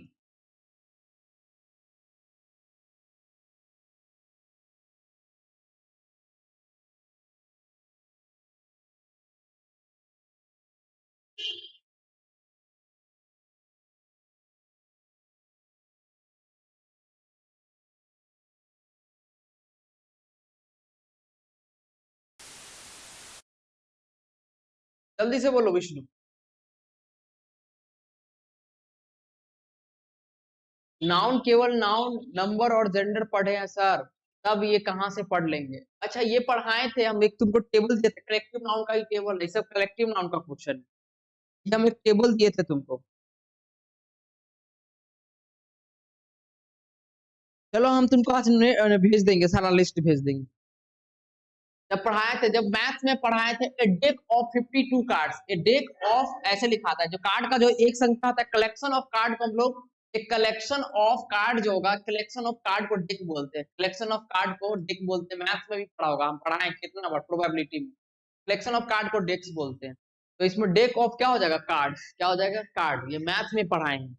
जल्दी से बोलो विष्णु। नाउन केवल नाउन, नंबर और जेंडर पढ़े हैं सर, तब ये कहाँ से पढ़ लेंगे? अच्छा ये पढ़ाए थे हम, एक तुमको टेबल दिए थे, कलेक्टिव नाउन का ही टेबल है, सब कलेक्टिव नाउन का क्वेश्चन है। ये हम एक टेबल दिए थे तुमको। चलो हम तुमको आज भेज देंगे, सारा लिस्ट भेज देंगे। जब पढ़ाए थे, जब मैथ्स में पढ़ाए थे, a deck of 52 cards, a deck of ऐसे लिखा था, जो कार्ड का जो एक संख्या होता है, कलेक्शन ऑफ कार्ड को हम लोग, एक कलेक्शन ऑफ कार्ड जो होगा, कलेक्शन ऑफ कार्ड को डेक बोलते हैं, कलेक्शन ऑफ कार्ड को डेक बोलते हैं। मैथ्स में भी पढ़ा होगा, हम पढ़ाए कितना बार प्रोबेबिलिटी में, कलेक्शन ऑफ कार्ड को डेक्स बोलते हैं। तो इसमें डेक ऑफ क्या हो जाएगा? कार्ड। क्या हो जाएगा? कार्ड। ये मैथ्स में पढ़ाए हैं।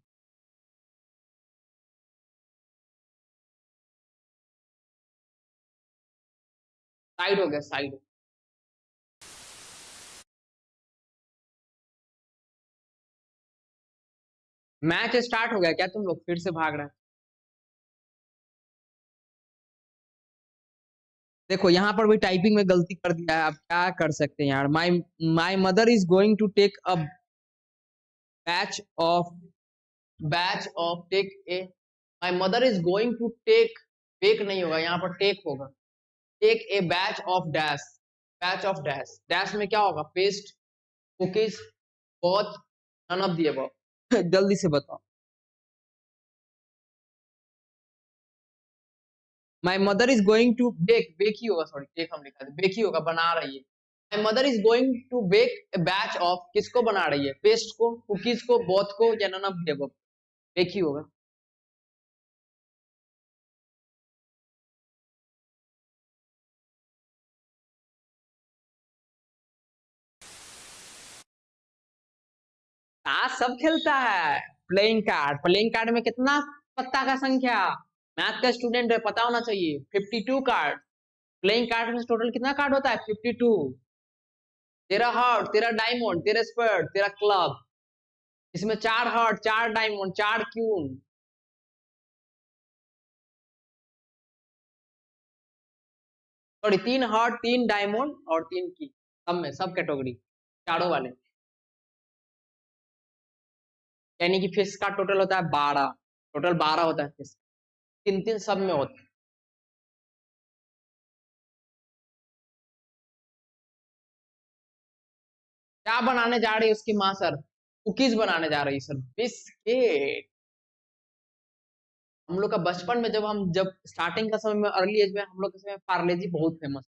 साइड हो गया, साइड। मैच स्टार्ट हो गया क्या? तुम लोग फिर से भाग रहे हैं? देखो यहाँ पर भी टाइपिंग में गलती कर दिया है, आप क्या कर सकते हैं यार। My mother is going to take a batch of, batch of take a, my mother is going to take, take नहीं होगा यहाँ पर, टेक होगा, take a batch of dash, batch of dash, dash में क्या होगा? पेस्ट, कुकीज, बहुत, none of the above. जल्दी से बताओ। My mother is going to bake, bake ही होगा, सॉरी टेक हम लिखा था, बेक ही होगा, बना रही है। My mother is going to bake a batch of, किसको बना रही है? पेस्ट को, कुकीज को, बोथ को, या none of the above? Bake ही होगा। ताश सब खेलता है। प्लेइंग कार्ड, प्लेइंग कार्ड में कितना पत्ता का संख्या? मैथ का स्टूडेंट है, पता होना चाहिए। 52 कार्ड। प्लेइंग कार्ड में टोटल कितना कार्ड होता है? 52। तेरा हार्ट, तेरा डायमंड, तेरा स्क्वायर, तेरा क्लब। इसमें 4 heart, 4 diamond, 4 queen. Sorry 3 heart, 3 diamond और 3 की, सब में, सब कैटेगरी, चारों वाले। यानी कि फिश का टोटल होता है 12, टोटल 12 होता है फिश, 3 3 सब में होता है। क्या बनाने जा रही है उसकी माँ सर? कुकीज बनाने जा रही है सर, बिस्किट। हम लोग का बचपन में, जब स्टार्टिंग का समय में, अर्ली एज में, हम लोग के समय पार्ले जी बहुत फेमस।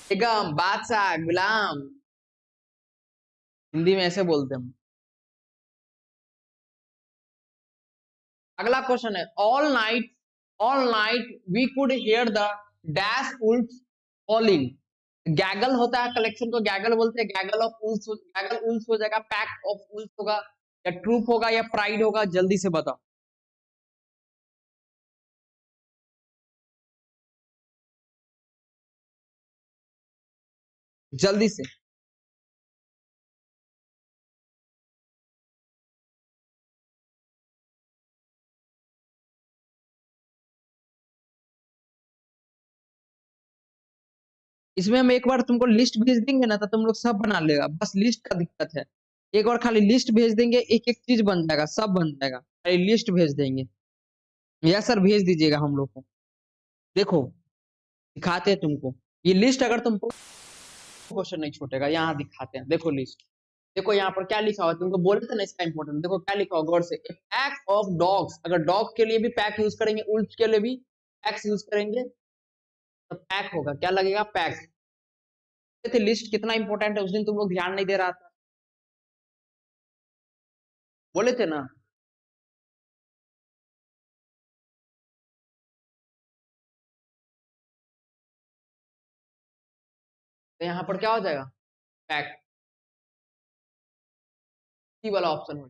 बेगम, बादशाह, गुलाम, हिंदी में ऐसे बोलते हैं हम। अगला क्वेश्चन है, all night we could hear the dash wolf calling. Gaggle होता है, कलेक्शन को गैगल बोलते हैं, gaggle of wolf, gaggle wolf हो जाएगा, पैक ऑफ उल्फ होगा, या ट्रूप होगा, या प्राइड होगा? जल्दी से बताओ। जल्दी से। इसमें हम एक बार तुमको लिस्ट भेज देंगे ना, तो तुम लोग सब बना लेगा, बस लिस्ट का दिक्कत है। एक बार खाली लिस्ट भेज देंगे, एक एक चीज बन जाएगा, सब बन जाएगा, खाली लिस्ट भेज देंगे। यस सर, भेज दीजिएगा हम लोग को। देखो दिखाते हैं तुमको, ये लिस्ट अगर तुमको क्वेश्चन नहीं छूटेगा, यहाँ दिखाते हैं, देखो लिस्ट। देखो यहाँ पर क्या लिखा हुआ है, तुमको बोले थे ना इसका इंपॉर्टेंट, देखो क्या लिखा हुआ गौर से, पैक ऑफ डॉग्स। अगर डॉग के लिए भी पैक यूज करेंगे, उल्फ के लिए भी पैक्स यूज करेंगे, तो पैक होगा, क्या लगेगा? पैक। थे लिस्ट कितना इंपॉर्टेंट है, उस दिन तुम लोग ध्यान नहीं दे रहा था, बोले थे ना। तो यहाँ पर क्या हो जाएगा, फैक्ट, सी वाला ऑप्शन हो।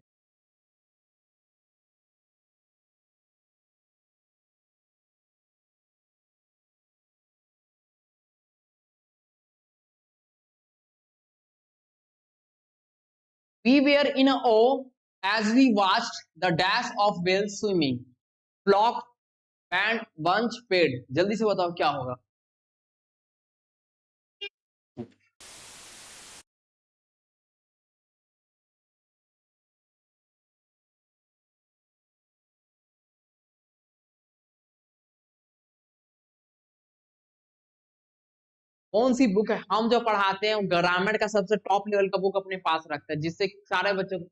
We were in a awe as we watched the dash of whales swimming. Flock and bunch paid. जल्दी से बताओ क्या होगा। कौन सी बुक है, हम जो पढ़ाते हैं ग्रामर का सबसे टॉप लेवल का बुक अपने पास रखते हैं, जिससे सारे बच्चों को,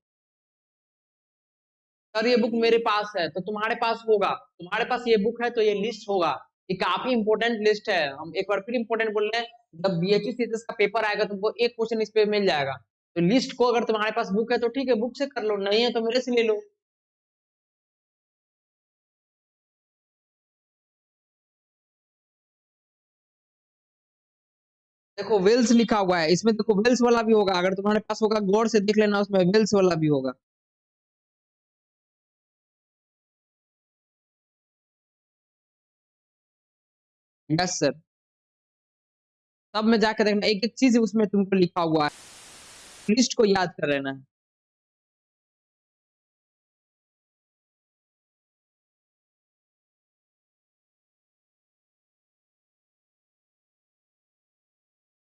सर ये बुक मेरे पास है तो तुम्हारे पास होगा, तुम्हारे पास ये बुक है तो ये लिस्ट होगा। ये काफी इंपॉर्टेंट लिस्ट है, हम एक बार फिर इंपॉर्टेंट बोल रहे हैं। जब बीएचयू सीएचएस का पेपर आएगा तुमको एक क्वेश्चन इस पे मिल जाएगा। तो लिस्ट को अगर तुम्हारे पास बुक है तो ठीक है, बुक से कर लो, नहीं है तो मेरे से ले लो। देखो वेल्स लिखा हुआ है इसमें, देखो वेल्स वाला भी होगा, अगर तुम्हारे पास होगा गौर से देख लेना, उसमें वेल्स वाला भी होगा। यस सर, तब में जाकर देखना एक एक चीज उसमें तुमको लिखा हुआ है, लिस्ट को याद कर लेना है।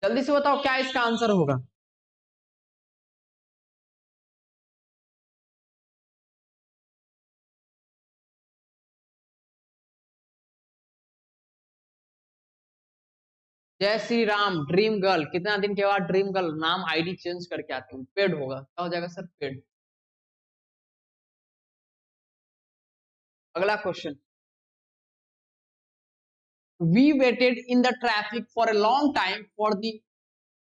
जल्दी से बताओ क्या इसका आंसर होगा। जय श्री राम, ड्रीम गर्ल, कितना दिन के बाद ड्रीम गर्ल नाम आईडी चेंज करके आते हो, पेड होगा, क्या हो जाएगा सर, पेड। अगला question, we waited in the traffic for a long time for the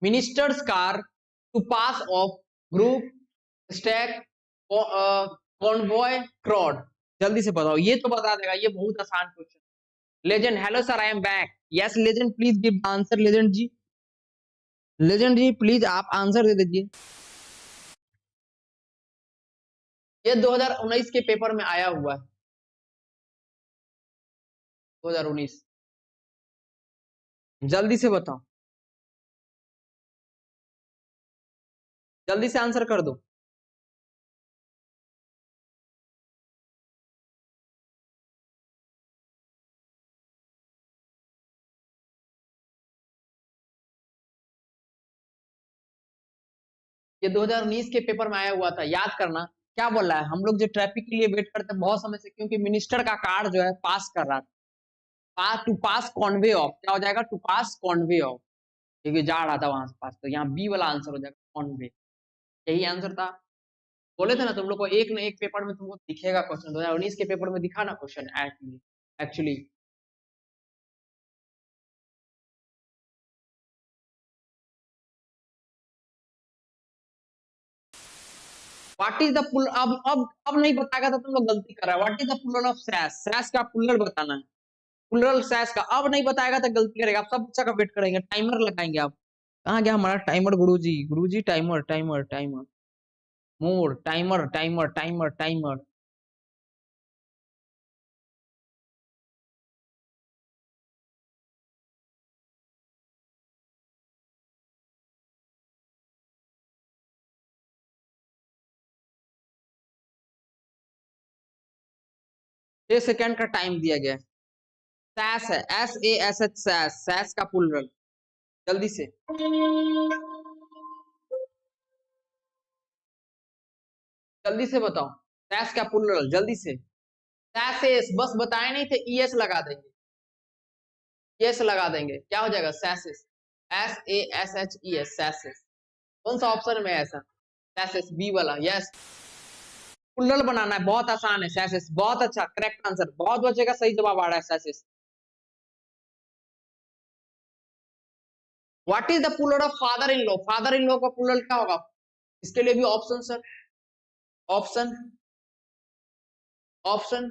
minister's car to pass of group stack convoy crowd. जल्दी से बताओ, ये तो बता देगा, ये बहुत आसान question. Legend, hello sir, I am back. Yes legend, please give answer. Legend ji, legend ji please आप आंसर दे दीजिए। ये 2019 के पेपर में आया हुआ है, 2019। जल्दी से बताओ, जल्दी से आंसर कर दो। ये 2019 के पेपर में आया हुआ था, याद करना। क्या बोल रहा है, हम लोग जो ट्रैफिक के लिए वेट करते हैं बहुत समय से, क्योंकि मिनिस्टर का कार जो है पास कर रहा था, टू पास कॉन्वे ऑफ, क्या हो जाएगा, टू पास कॉन्वे ऑफ, क्योंकि जा रहा था वहां से पास, तो यहाँ बी वाला आंसर हो जाएगा, कॉन्वे। यही आंसर था। बोले थे ना तुम लोग को एक न एक पेपर में तुमको दिखेगा क्वेश्चन, 2019 के पेपर में दिखा ना question actually. Actually what is the pull, अब नहीं बताएगा तो तुम लोग गलती कर रहा है। What is the plural of sass, cess का प्लूरल बताना है। प्लूरल सैस का अब नहीं बताएगा तो गलती करेगा। आप सब बच्चा का वेट करेंगे, टाइमर लगाएंगे। आप कहाँ गया हमारा टाइमर, गुरुजी गुरुजी, timer timer timer, more timer timer timer timer. 6 second का टाइम दिया गया है। सैस है, SASH, सैस, सैस का प्लूरल। जल्दी से, जल्दी से बताओ, सैस का प्लूरल जल्दी से। सैसेस, बस बताए नहीं थे, ES लगा देंगे, ES लगा देंगे, क्या हो जाएगा, सैसेस, SASHES, सैसेस। कौन सा ऑप्शन में है ऐसा, सैसेस, बी वाला, यस। प्लूरल बनाना है, बहुत आसान है, सैसेस, बहुत अच्छा, करेक्ट आंसर, बहुत बच्चे का सही जवाब आ रहा है, sashes. What is the plural of father in law, father in law का प्लूरल क्या होगा, इसके लिए भी option sir, option, option,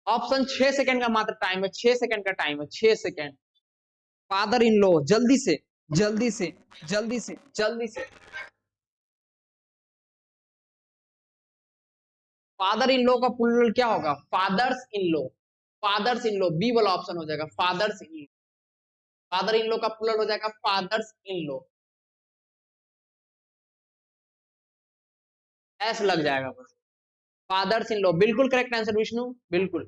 option. 6 second का मात्र टाइम है, 6 सेकंड का टाइम है, 6 सेकंड। फादर इन लॉ, जल्दी से जल्दी से जल्दी से जल्दी से। फादर इन लॉ का प्लूरल क्या होगा? Fathers in law. Fathers in law, B वाला ऑप्शन हो जाएगा, fathers in law. Father in law का प्लूरल हो जाएगा फादर्स इन लॉ, एस लग जाएगा बस। फादर्स इन लॉ, बिल्कुल करेक्ट आंसर विष्णु, बिल्कुल।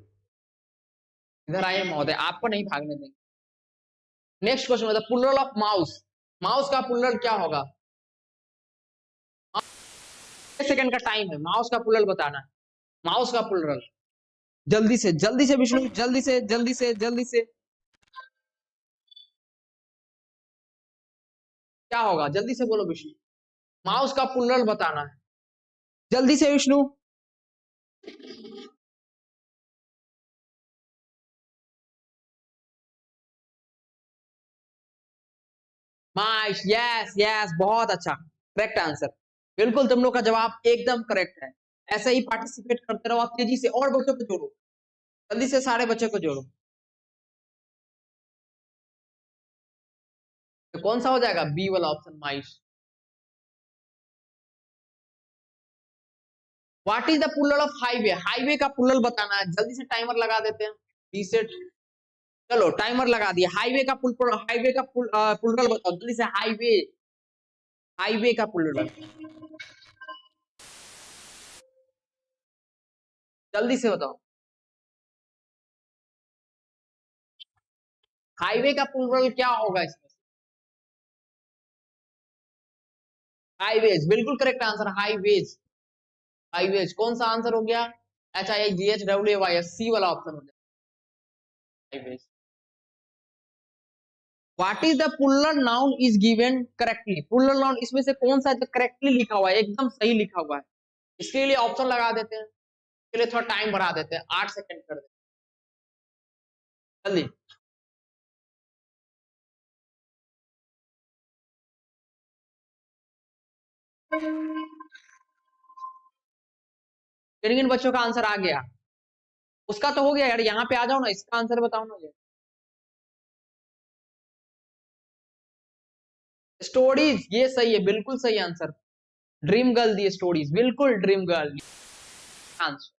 इधर आइए महोदय, आपको नहीं भागने देंगे। नेक्स्ट क्वेश्चन होता है प्लूरल ऑफ माउस। माउस का प्लूरल क्या होगा? सेकंड का टाइम है, माउस का प्लूरल बताना है। माउस का प्लूरल जल्दी से विष्णु, जल्दी से जल्दी से जल्दी से। क्या होगा? जल्दी से बोलो विष्णु, माउस का प्लूरल बताना है, जल्दी से विष्णु। माइस, यस यस, बहुत अच्छा, करेक्ट आंसर। बिल्कुल तुम लोग का जवाब एकदम करेक्ट है। ऐसे ही पार्टिसिपेट करते रहो आप, तेजी से और बच्चों को जोड़ो, जल्दी से सारे बच्चों को जोड़ो। तो कौन सा हो जाएगा? बी वाला option, mice. What is the plural of highway? Highway का प्लूरल बताना है, जल्दी से टाइमर लगा देते हैं, रीसेट। चलो टाइमर लगा दिया। हाईवे का प्लूरल बताओ जल्दी से, हाईवे। हाईवे का प्लूरल जल्दी से बताओ। हाईवे का प्लूरल क्या होगा इसमें? हाईवेज, बिल्कुल करेक्ट आंसर, हाईवेज। हाईवेज कौन सा आंसर हो गया? HIGHWAYS, सी वाला ऑप्शन हो गया, highways. What is the plural noun is given correctly? Plural noun इसमें से कौन सा जो करेक्टली लिखा हुआ है, एकदम सही लिखा हुआ है? इसके लिए ऑप्शन लगा देते हैं, इसके लिए थोड़ा टाइम बढ़ा देते हैं, 8 सेकंड कर देते हैं, जल्दी। किन किन बच्चों का आंसर आ गया? उसका तो हो गया यार, यहाँ पे आ जाओ ना, इसका आंसर बताओ ना। ये स्टोरीज, ये सही है, बिल्कुल सही answer. Dream girl the stories, बिल्कुल dream girl answer.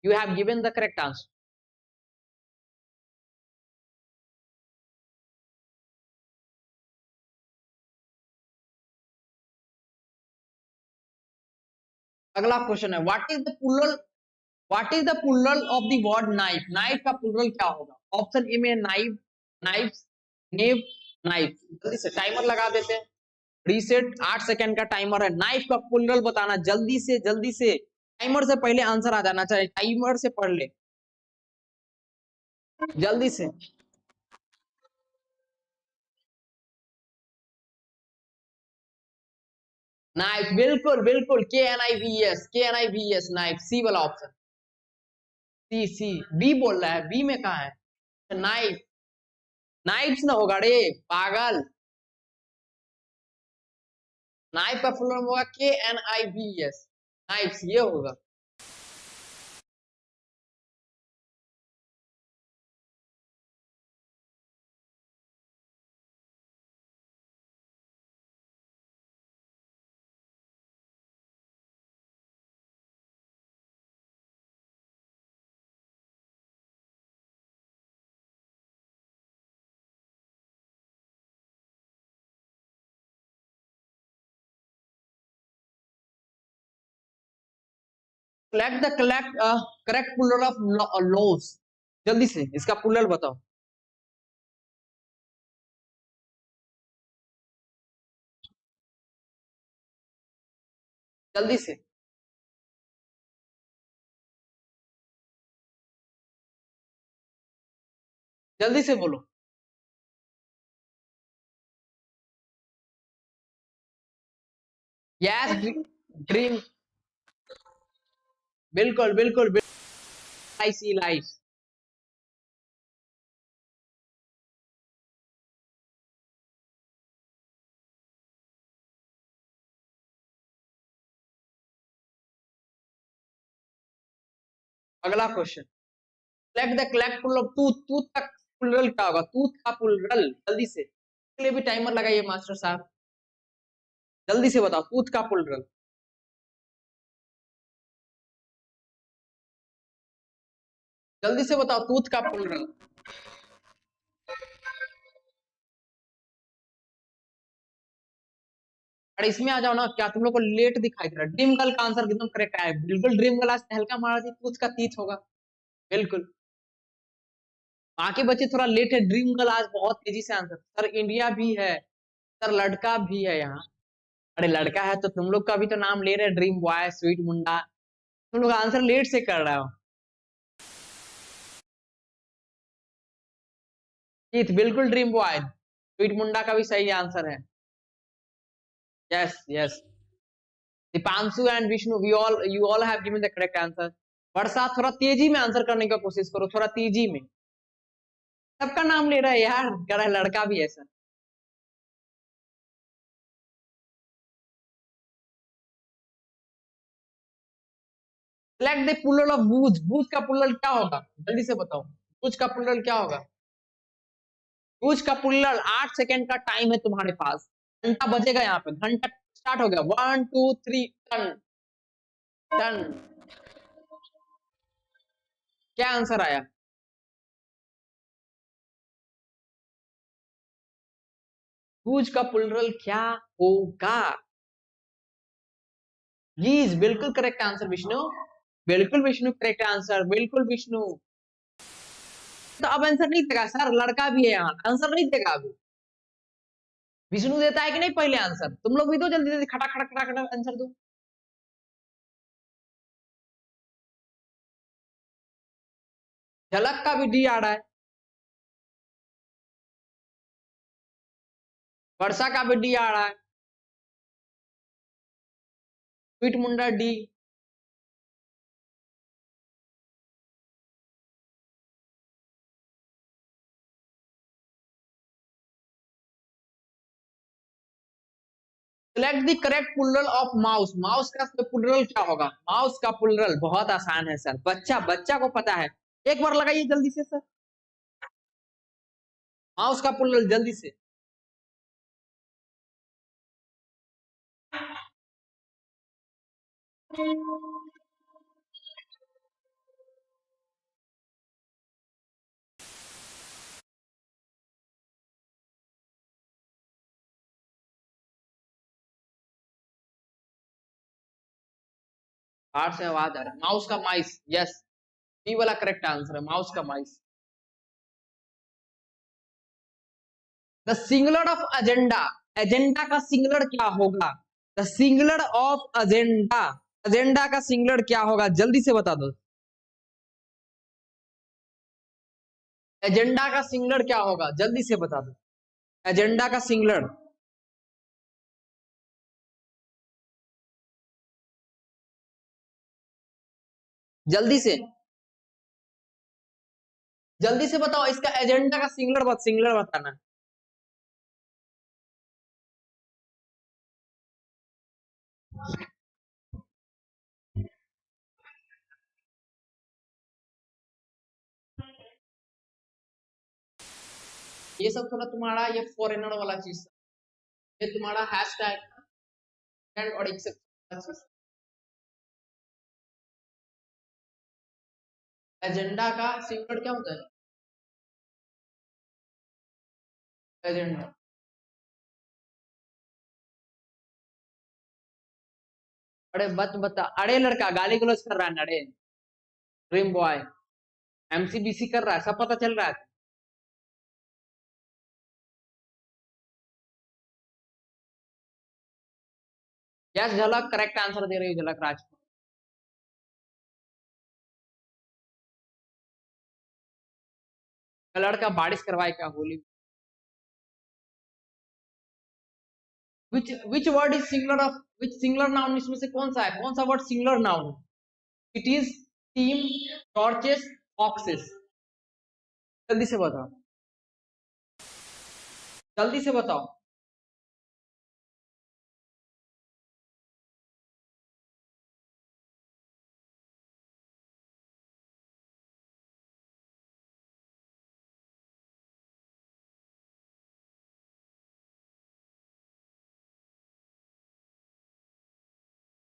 You have given the correct answer. अगला क्वेश्चन है, what is the plural of the word knife? Knife का प्लूरल क्या होगा? ऑप्शन ए में नाइफ, नाइफ्स, नेव, नाइफ। जल्दी से टाइमर लगा देते हैं, रीसेट। 8 सेकंड का टाइमर है, नाइफ का प्लूरल बताना, जल्दी से जल्दी से। टाइमर से पहले आंसर आ जाना चाहिए, टाइमर से पढ़ ले, जल्दी से। नाइफ, बिल्कुल बिल्कुल, KNIVES, KNIVES, नाइफ, सी वाला ऑप्शन, सी सी। बी बोल रहा है, बी में कहा है? नाइफ, नाइफ्स ना होगा रे पागल। नाइफ का फुल फॉर्म होगा KNIVES, नाइफ्स, ये होगा। करेक्ट प्लूरल ऑफ लॉस, जल्दी से इसका प्लूरल बताओ, जल्दी से जल्दी से बोलो। यस, ड्रीम, बिल्कुल बिल्कुल बिल्कुल, आई सी लाइफ। अगला question, select the correct plural of tooth, tooth तक प्लुरल क्या होगा? टूथ का प्लुरल, जल्दी से, इसके लिए भी टाइमर लगाइए मास्टर साहब, जल्दी से बताओ टूथ का प्लुरल, जल्दी से बताओ टूथ का प्लुरल। अरे इसमें आ जाओ ना, क्या तुम लोग को लेट दिखाई दे रहा है? ड्रीम गर्ल का आंसर एकदम करेक्ट है, बिल्कुल ड्रीम गर्ल, आज तहलका मारा थी, टूथ का तीत होगा, बिल्कुल। बाकी बच्चे थोड़ा लेट है, ड्रीम गर्ल आज बहुत तेजी से आंसर, सर इंडिया भी है, सर लड़का भी है यहाँ। अरे लड़का है तो तुम लोग का भी तो नाम ले रहे, ड्रीम बॉय, स्वीट मुंडा, तुम लोग आंसर लेट से कर रहे हो। जीत, बिल्कुल ड्रीम बॉय, स्वीट मुंडा का भी सही आंसर है। Yes yes, Deepanshu and Vishnu, we all, you all have given the correct answer. Varsha थोड़ा तेजी में आंसर करने का कोशिश करो, थोड़ा तेजी में, सबका नाम ले रहा है यार, कह रहा है लड़का भी है sir. Select the plural of बूझ, बूझ का प्लुरल क्या होगा? जल्दी से बताओ, बूझ का प्लुरल क्या होगा? बूझ का प्लुरल, 8 सेकेंड का टाइम है तुम्हारे पास, घंटा बजेगा यहाँ पे, घंटा स्टार्ट हो गया, 1 2 3 टन, टन। क्या आंसर आया? बूझ का प्लुरल क्या होगा? प्लीज, बिल्कुल करेक्ट आंसर विष्णु, बिल्कुल विष्णु करेक्ट आंसर, बिल्कुल विष्णु। तो अब आंसर नहीं देगा सर, लड़का भी है यहाँ, आंसर नहीं देगा अभी, विष्णु देता है कि नहीं पहले आंसर? तुम लोग भी दो जल्दी जल्दी, खटा खटा खटा खटा आंसर दो। झलक का भी डी आ रहा है, वर्षा का भी डी आ रहा है, sweet Munda D. Select the correct plural of mouse, mouse का प्लुरल क्या होगा? माउस का प्लुरल बहुत आसान है सर, बच्चा, बच्चा को पता है, एक बार लगाइए जल्दी से सर, माउस का प्लुरल जल्दी से। बाहर से आवाज आ रहा है, माउस का माइस, यस, बी वाला करेक्ट आंसर है, माउस का mice. The singular of agenda, agenda का सिंगुलर क्या होगा? The singular of agenda, agenda का सिंगुलर क्या होगा? जल्दी से बता दो, एजेंडा का सिंगुलर क्या होगा? जल्दी से बता दो, एजेंडा का सिंगुलर, जल्दी से, जल्दी से बताओ, इसका एजेंडा का सिंगुलर, सिंगुलर बताना। ये सब थोड़ा तुम्हारा ये फॉरेनर वाला चीज, ये तुम्हारा हैशटैग और एक चीज, एजेंडा का सिंगुलर क्या होता है? एजेंडा, अरे बत बता, अरे लड़का गाली गलौज कर रहा है ना, अरे ड्रीम बॉय एमसीबीसी कर रहा है, सब पता चल रहा है। यस झलक करेक्ट आंसर दे रही है, झलक राजपूत। लड़का बारिश करवाए क्या Holi? Which word is singular of, which singular noun इसमें से कौन सा है, कौन सा word singular noun? It is team, torches, access, जल्दी से बताओ, जल्दी से बताओ।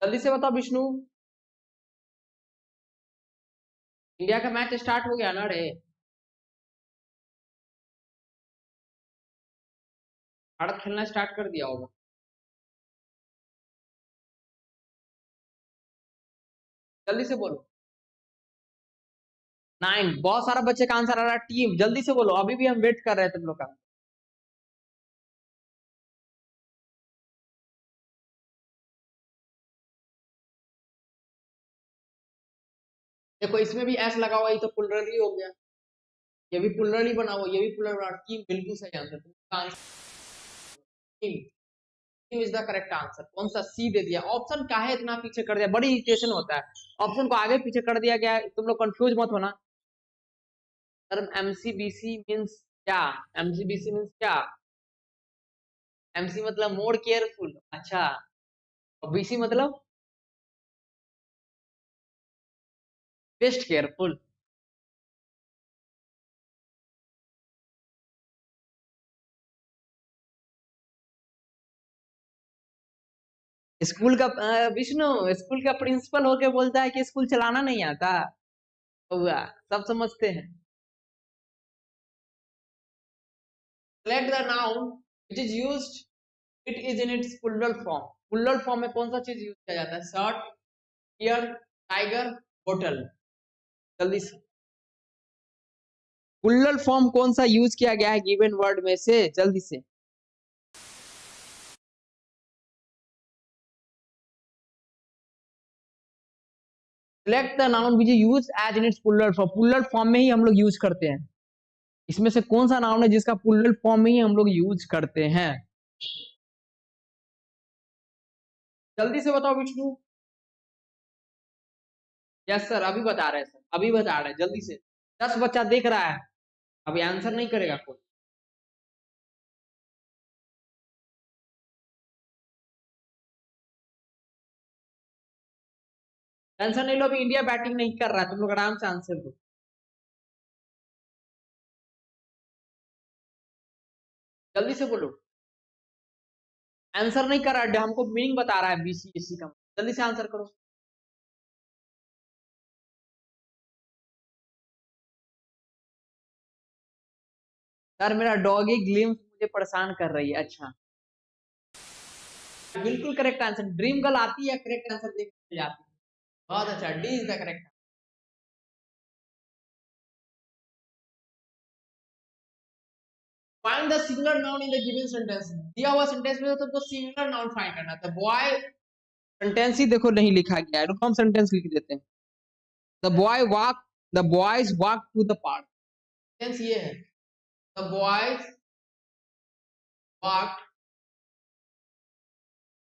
जल्दी से बताओ विष्णु। इंडिया का मैच स्टार्ट हो गया ना रे। भारत खेलना स्टार्ट कर दिया होगा। जल्दी से बोलो। 9, बहुत सारा बच्चे का आंसर आ रहा है। टीम, जल्दी से बोलो, अभी भी हम वेट कर रहे हैं तुम लोग का। देखो इसमें भी एस लगा हुआ, ये तो प्लुरल ही हो गया। ये भी प्लुरल ही बना हुआ, ये भी प्लुरल बना। टीम बिल्कुल सही आंसर। तुमका answer team. Team is the correct answer. कौन सा सी दे दिया? ऑप्शन काहे इतना पीछे कर दिया? बड़ी इरिटेशन होता है, ऑप्शन को आगे पीछे कर दिया गया है। तुम लोग कंफ्यूज मत होना। सर एमसीबीसी मींस क्या? एमसीबीसी मींस क्या? एमसी मतलब मोर केयरफुल। अच्छा, और बीसी मतलब बेस्ट केयरफुल। स्कूल का विष्णु, स्कूल का प्रिंसिपल होके बोलता है कि स्कूल चलाना नहीं आता। हुआ, सब समझते हैं। Select the noun which is used, it is in its plural form. Plural form में कौन सा चीज यूज किया जाता है? Shirt, deer, tiger, hotel. जल्दी से। प्लुरल फॉर्म कौन सा यूज किया गया है गिवन वर्ड में से? जल्दी से। Select the noun which is use as in its plural form. Plural form में ही हम लोग यूज करते हैं। इसमें से कौन सा नाउन है जिसका प्लुरल फॉर्म में ही हम लोग यूज करते हैं? जल्दी से बताओ विष्णु। यस सर, अभी बता रहे हैं सर, अभी बता रहे हैं, जल्दी से। 10 बच्चा देख रहा है, अभी आंसर नहीं करेगा कोई। टेंशन नहीं लो, अभी इंडिया बैटिंग नहीं कर रहा है, तुम लोग आराम से आंसर दो। जल्दी से बोलो। आंसर नहीं कर रहा है, हमको मीनिंग बता रहा है बीसीएससी का। जल्दी से आंसर करो। सर मेरा डॉगी ग्लिम्स मुझे परेशान कर रही है। अच्छा, बिल्कुल करेक्ट आंसर। ड्रीम गर्ल आती है, करेक्ट आंसर देख के जाती है। बहुत अच्छा, D is the correct. Find the singular noun in the given sentence. दिया हुआ सेंटेंस में तो तुमको सिंगुलर नाउन फाइंड करना था। बॉय, सेंटेंस ही देखो नहीं लिखा गया है, रुको हम सेंटेंस लिख देते हैं। The boy walk, the boys walk to the park. Sentence ये है, the boys walk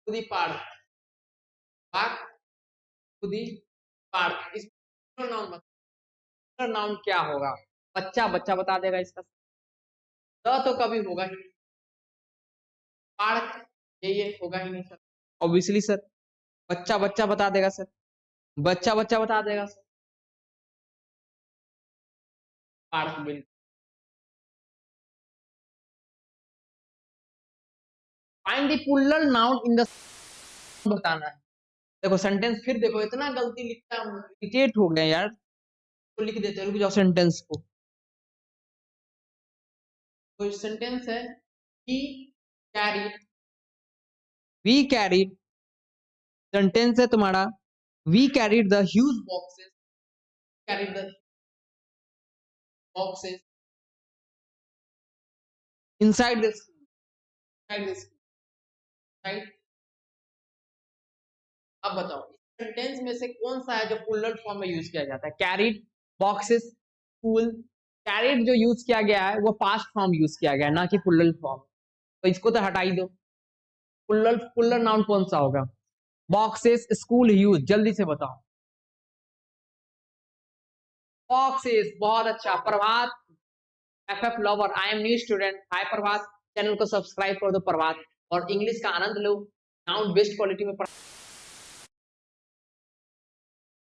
to the park. Walk to the park. इसमें नाउन बता, नाउन क्या होगा? बच्चा, बच्चा बता देगा इसका। द तो कभी होगा ही नहीं। पार्क, ये होगा ही नहीं सर, ऑब्वियसली सर। बच्चा बच्चा बता देगा सर, बच्चा बच्चा बता देगा सर। पार्क बिल्कुल। Find the plural noun in the, बताना है। देखो सेंटेंस, फिर देखो इतना गलती लिखता हूँ, इरिटेट हो गया यार। तो लिख देते हैं, रुक जाओ सेंटेंस को। तो सेंटेंस है, he carried, we carried. Sentence है तुम्हारा, we carried the huge boxes, carried the boxes inside the school, inside the school, right. अब बताओ इस सेंटेंस में से कौन सा है जो प्लुरल फॉर्म में यूज किया जाता है? Carried, boxes, school. कैरीड जो यूज किया गया है वो पास्ट फॉर्म यूज किया गया है, ना कि प्लुरल फॉर्म। तो इसको तो हटा ही दो। प्लुरल, प्लुरल नाउन कौन सा होगा? Boxes, school, use. जल्दी से बताओ। बॉक्सेस, बहुत अच्छा। Prabhat, FF lover, I am new student. Hi Prabhat, channel को सब्सक्राइब कर दो प्रभात, और इंग्लिश का आनंद लो। नाउन बेस्ट क्वालिटी में।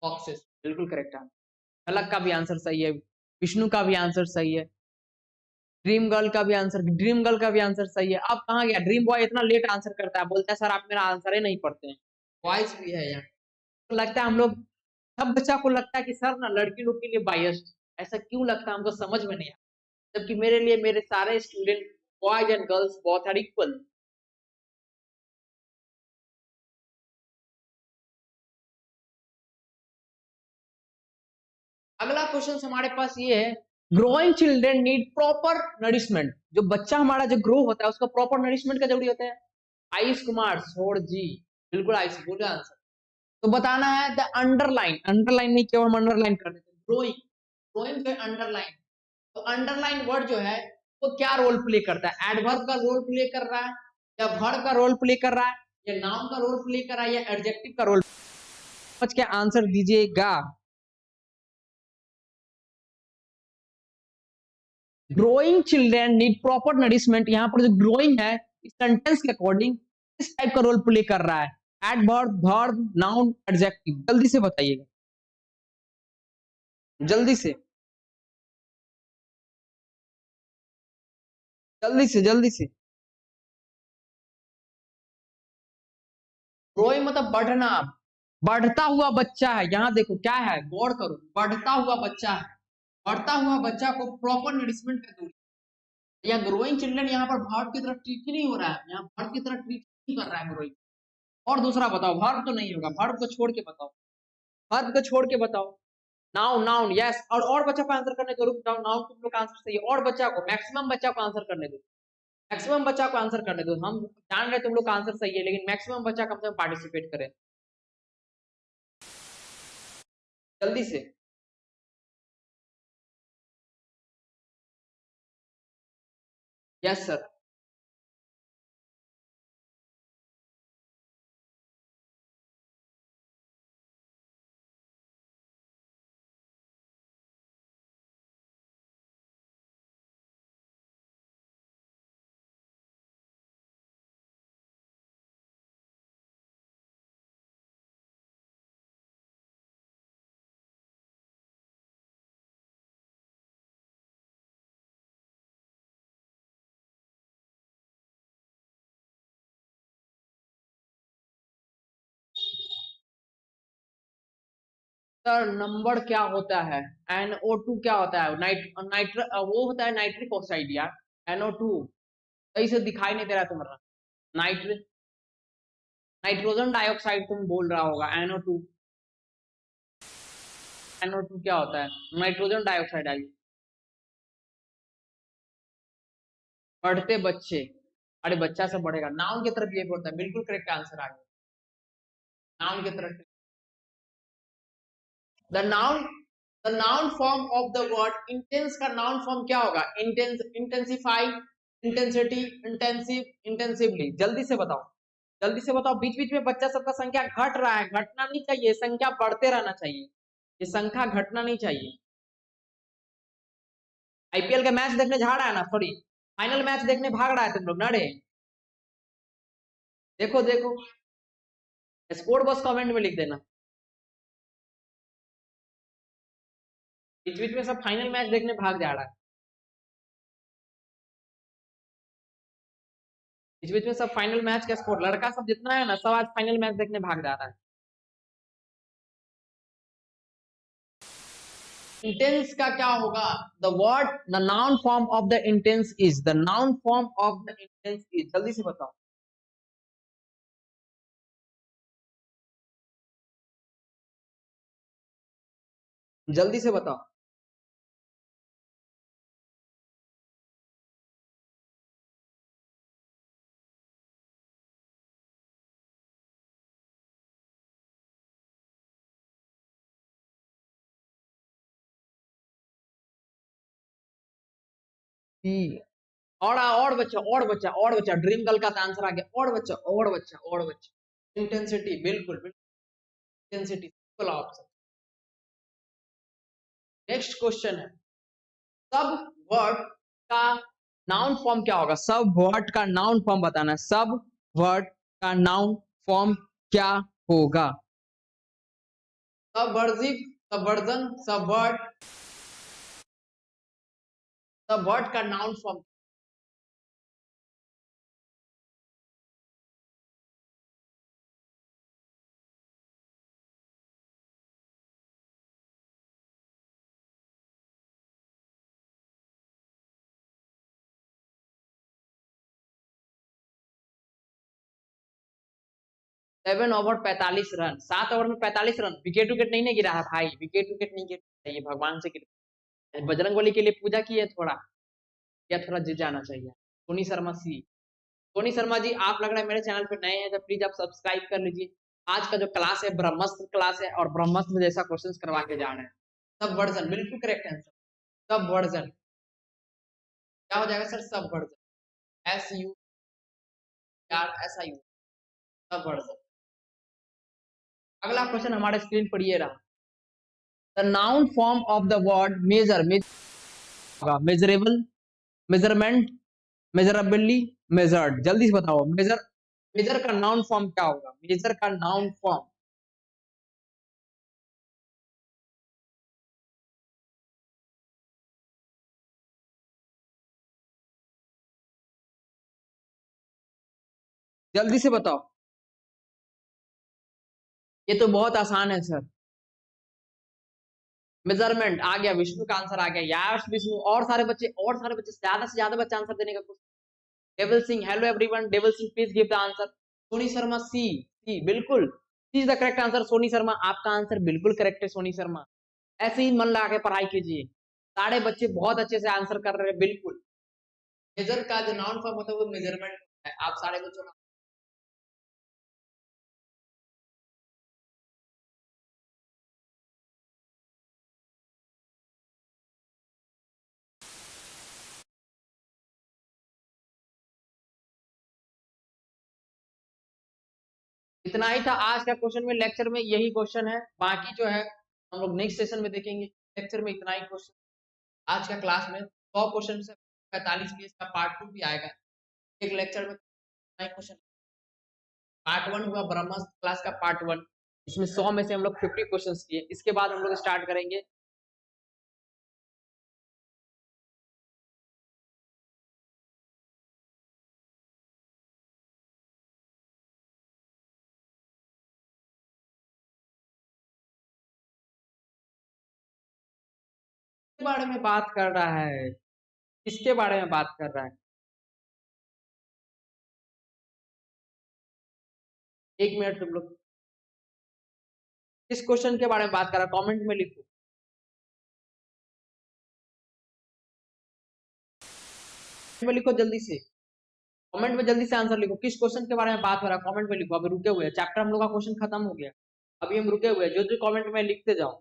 बॉक्सेस बिल्कुल करेक्ट है। झलक का भी आंसर सही है, विष्णु का भी आंसर सही है, ड्रीम गर्ल का भी आंसर, ड्रीम गर्ल का भी आंसर सही है। अब कहाँ गया ड्रीम बॉय? इतना लेट आंसर करता है, बोलता है सर आप मेरा आंसर ही नहीं पढ़ते हैं। बॉयज भी है यहाँ। तो लगता है हम लोग सब बच्चा को लगता है कि सर ना लड़की लोग के लिए बायस्ड, ऐसा क्यों लगता है हमको समझ में नहीं आता, जबकि मेरे लिए मेरे सारे स्टूडेंट बॉयज एंड गर्ल्स बहुत आर इक्वल। अगला क्वेश्चन हमारे पास ये है, growing children need proper nourishment. जो बच्चा हमारा जो ग्रो होता है उसका प्रॉपर नरिशमेंट का जरूरी होता है। आयुष कुमार सोड़ जी, बिल्कुल आयुष बोले आंसर। तो बताना है द अंडरलाइन, अंडरलाइन नहीं केवल अंडरलाइन कर देते, ग्रोइंग, ग्रोइंग पे अंडरलाइन। तो अंडरलाइन वर्ड जो है वो क्या रोल प्ले करता है, एडवर्ब का रोल प्ले कर रहा है, या वर्ब का रोल प्ले कर रहा है, या नाउन का रोल प्ले कर रहा है, या एडजेक्टिव का रोल। समझ के आंसर दीजिएगा। Growing children need proper nourishment, यहाँ पर जो ग्रोइंग है इस सेंटेंस के अकॉर्डिंग किस टाइप का रोल प्ले कर रहा है, एडवर्ब, वर्ब, नाउन, एडजेक्टिव, जल्दी से बताइएगा, जल्दी से, जल्दी से, जल्दी से। ग्रोइंग मतलब बढ़ना, बढ़ता हुआ बच्चा है, यहाँ देखो क्या है, गौर करो, बढ़ता हुआ बच्चा है, बढ़ता हुआ बच्चा को प्रॉपर नरिशमेंट कर दो। या ग्रोइंग चिल्ड्रन यहाँ पर वर्ब की तरफ ट्रीट ही नहीं हो रहा है, यहाँ वर्ब की तरफ ट्रीट नहीं कर रहा है ग्रोइंग। और दूसरा बताओ, वर्ब तो नहीं होगा, वर्ब को छोड़ के बताओ, वर्ब को छोड़ के बताओ। Noun, noun, yes. और बच्चा को आंसर करने दो, रुक जाओ, नाउन तुम लोग का आंसर सही है, और बच्चा को, मैक्सिमम बच्चा को आंसर करने दो, मैक्सिमम बच्चा को आंसर करने दो। हम जान रहे तुम लोग का आंसर सही है, लेकिन मैक्सिमम बच्चा कम से कम पार्टिसिपेट करे, जल्दी से। Yes sir. सर नंबर क्या होता है, NO2 क्या होता है, वो होता है नाइट्रिक ऑक्साइड यार, NO2। सही से दिखाई नहीं दे रहा तुम्हारा, नाइट्रिक, नाइट्रोजन डाइऑक्साइड तुम बोल रहा होगा, NO2। NO2 क्या होता है, नाइट्रोजन डाइऑक्साइड आई। बढ़ते बच्चे, अरे बच्चा से बढ़ेगा, नाउन की तरफ ये होता है, बिल्कुल करेक्ट आंसर आ गया, नाउन की तरफ। The noun, the noun form of the word intense का नाउन फॉर्म क्या होगा, intense, intensify, intensity, intensive, intensively, जल्दी से बताओ, जल्दी से बताओ। बीच बीच में बच्चा सबका संख्या घट रहा है, घटना नहीं चाहिए, संख्या बढ़ते रहना चाहिए, ये संख्या घटना नहीं चाहिए। आईपीएल का मैच देखने जा रहा है ना, सॉरी फाइनल मैच देखने भाग रहा है तुम लोग ना रे, देखो देखो, स्कोर बस कमेंट में लिख देना। बीच बीच में सब फाइनल मैच देखने भाग जा रहा है, बीच बीच में सब फाइनल मैच का स्कोर, लड़का सब जितना है ना सब आज फाइनल मैच देखने भाग जा रहा है। इंटेंस का क्या होगा, the word, the noun form of the intense is, the noun form of the intense is, जल्दी से बताओ, जल्दी से बताओ। और बच्चा, और बच्चा, और बच्चा, ड्रीम गर्ल का आंसर आ गया, और बच्चा, और बच्चा, और बच्चा, इंटेंसिटी, बिल्कुल बिल्कुल, इंटेंसिटी बिल्कुल ऑप्शन। नेक्स्ट क्वेश्चन है, सब वर्ड का नाउन फॉर्म क्या होगा, सब वर्ड का नाउन फॉर्म बताना है, सब वर्ड का नाउन फॉर्म क्या होगा, सबवर्जिव, सबवर्जन, सब वर्ड का noun form. 7 over 45 run, 7 over में 45 रन, विकेट विकेट नहीं ना गिरा है भाई, विकेट विकेट नहीं गिरना चाहिए, भगवान से गिर, बजरंगबली के लिए पूजा की है थोड़ा, या थोड़ा जित जाना चाहिए। सोनी शर्मा सी, सोनी शर्मा जी आप लग रहा है मेरे चैनल पे नए हैं तो प्लीज आप सब्सक्राइब कर लीजिए। आज का जो क्लास है ब्रह्मास्त्र क्लास है, और ब्रह्मास्त्र जैसा क्वेश्चंस करवा के जा रहे हैं। सब वर्जन बिल्कुल करेक्ट आंसर, सब वर्जन क्या हो जाएगा sir, subversion, SUR SIU, subversion. अगला क्वेश्चन हमारे स्क्रीन पर ये रहा, the noun form of the word measure, measurable, measurement, measurably, measured, जल्दी से बताओ मेजर, मेजर का नाउन फॉर्म क्या होगा, मेजर का नाउन फॉर्म। जल्दी से बताओ, ये तो बहुत आसान है सर। मेजरमेंट आ गया, विष्णु का आंसर आ गया, यार विष्णु, और सारे बच्चे ज्यादा से ज्यादा बच्चे आंसर देने का कोशिश। Devil Singh, hello everyone, Devil Singh please give the answer. Soni Sharma C, C बिल्कुल, C is the correct answer. Soni Sharma आपका आंसर बिल्कुल करेक्ट है सोनी शर्मा, ऐसे ही मन लगा के पढ़ाई कीजिए, सारे बच्चे बहुत अच्छे से आंसर कर रहे हैं बिल्कुल। मेजर का जो नाउन फॉर्म होता है वो मेजरमेंट है, आप सारे बच्चों का। इतना ही था आज का क्वेश्चन में, लेक्चर में यही क्वेश्चन है, बाकी जो है हम लोग नेक्स्ट सेशन में देखेंगे। लेक्चर में इतना ही क्वेश्चन आज का, क्लास में 100 क्वेश्चन से 45 पेज का पार्ट 2 भी आएगा एक लेक्चर में, इतना ही क्वेश्चन। पार्ट 1 हुआ ब्रह्मास्त्र क्लास का पार्ट 1, इसमें 100 में से हम लोग 50 क्वेश्चन किए, इसके बाद हम लोग स्टार्ट करेंगे। किसके बारे में बात कर रहा है, किसके बारे में बात कर रहा है, 1 मिनट तुम लोग, किस क्वेश्चन के बारे में बात कर रहा है कमेंट में लिखो, में लिखो जल्दी से, कमेंट में जल्दी से आंसर लिखो, किस क्वेश्चन के बारे में बात हो रहा है कमेंट में लिखो। अभी रुके हुए हैं, चैप्टर हम लोग का क्वेश्चन खत्म हो गया, अभी हम रुके हुए हैं, जो जो कमेंट में लिखते जाओ।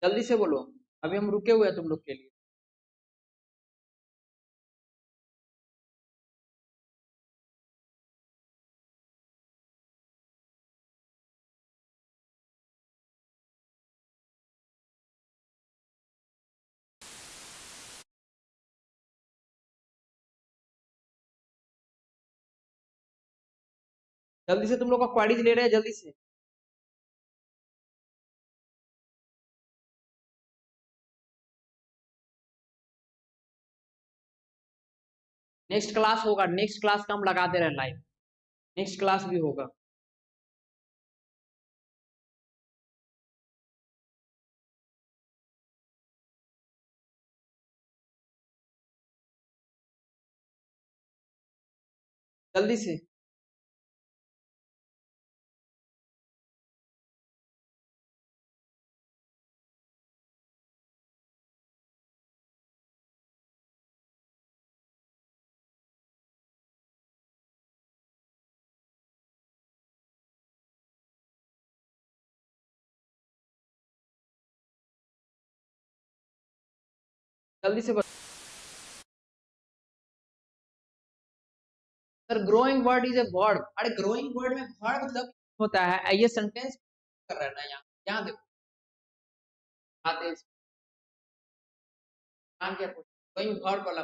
जल्दी से बोलो, अभी हम रुके हुए हैं तुम लोग के लिए। जल्दी से तुम लोग का क्वेरीज ले रहे हैं जल्दी से। नेक्स्ट क्लास होगा, नेक्स्ट क्लास का हम लगा दे रहे हैं लाइव, नेक्स्ट क्लास भी होगा। जल्दी से, जल्दी से। Sir growing word is a verb, अरे ग्रोइंग वर्ड में वर्ब तब होता है, ये सेंटेंस कर रहा है ना, यहाँ यहाँ देखो, आते नाम क्या, ग्रोइंग वर्ब वाला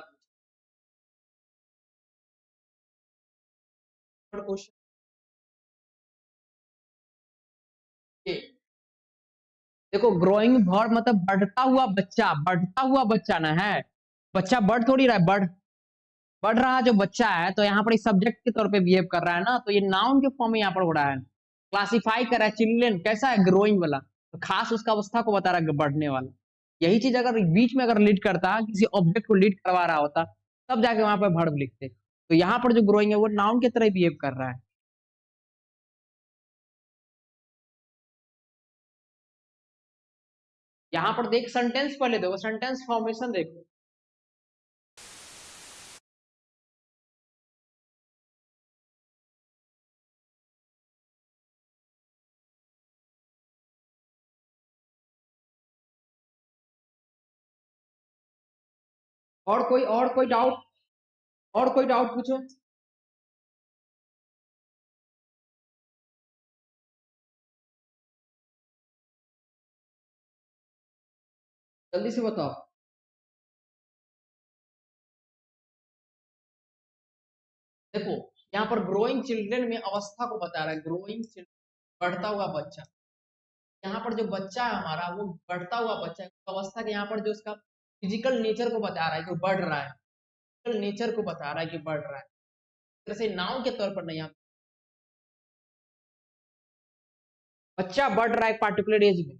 क्वेश्चन देखो, ग्रोइंग वर्ड मतलब बढ़ता हुआ बच्चा ना है। बच्चा बढ़ थोड़ी रहा है, बढ़ रहा जो बच्चा है, तो यहाँ पर एक सब्जेक्ट के तौर पे बिहेव कर रहा है ना, तो ये नाउन के फॉर्म में यहाँ पर हो रहा है। क्लासिफाई कर रहा है चिल्ड्रन, कैसा है, ग्रोइंग वाला, तो खास उसका अवस्था को बता रहा है बढ़ने वाला। यही चीज अगर बीच में अगर लीड करता, किसी ऑब्जेक्ट को लीड करवा रहा होता, तब जाके वहां पर वर्ब लिखते। तो यहाँ पर जो ग्रोइंग है वो नाउन की तरह बिहेव कर रहा है। यहाँ पर देख, सेंटेंस पहले देखो, सेंटेंस फॉर्मेशन देखो। और कोई डाउट, और कोई डाउट पूछो। जल्दी से बताओ। देखो, यहाँ पर ग्रोइंग चिल्ड्रन में अवस्था को बता रहा है, ग्रोइंग चिल्ड्रन, बढ़ता हुआ बच्चा। यहाँ पर जो बच्चा है हमारा, वो बढ़ता हुआ बच्चा है, तो अवस्था के यहाँ पर जो उसका फिजिकल नेचर को बता रहा है, जो बढ़ रहा है, फिजिकल नेचर को बता रहा है कि बढ़ रहा है। जैसे नाउन के तौर पर नहीं, यहाँ बच्चा बढ़ रहा है एक पार्टिकुलर एज में।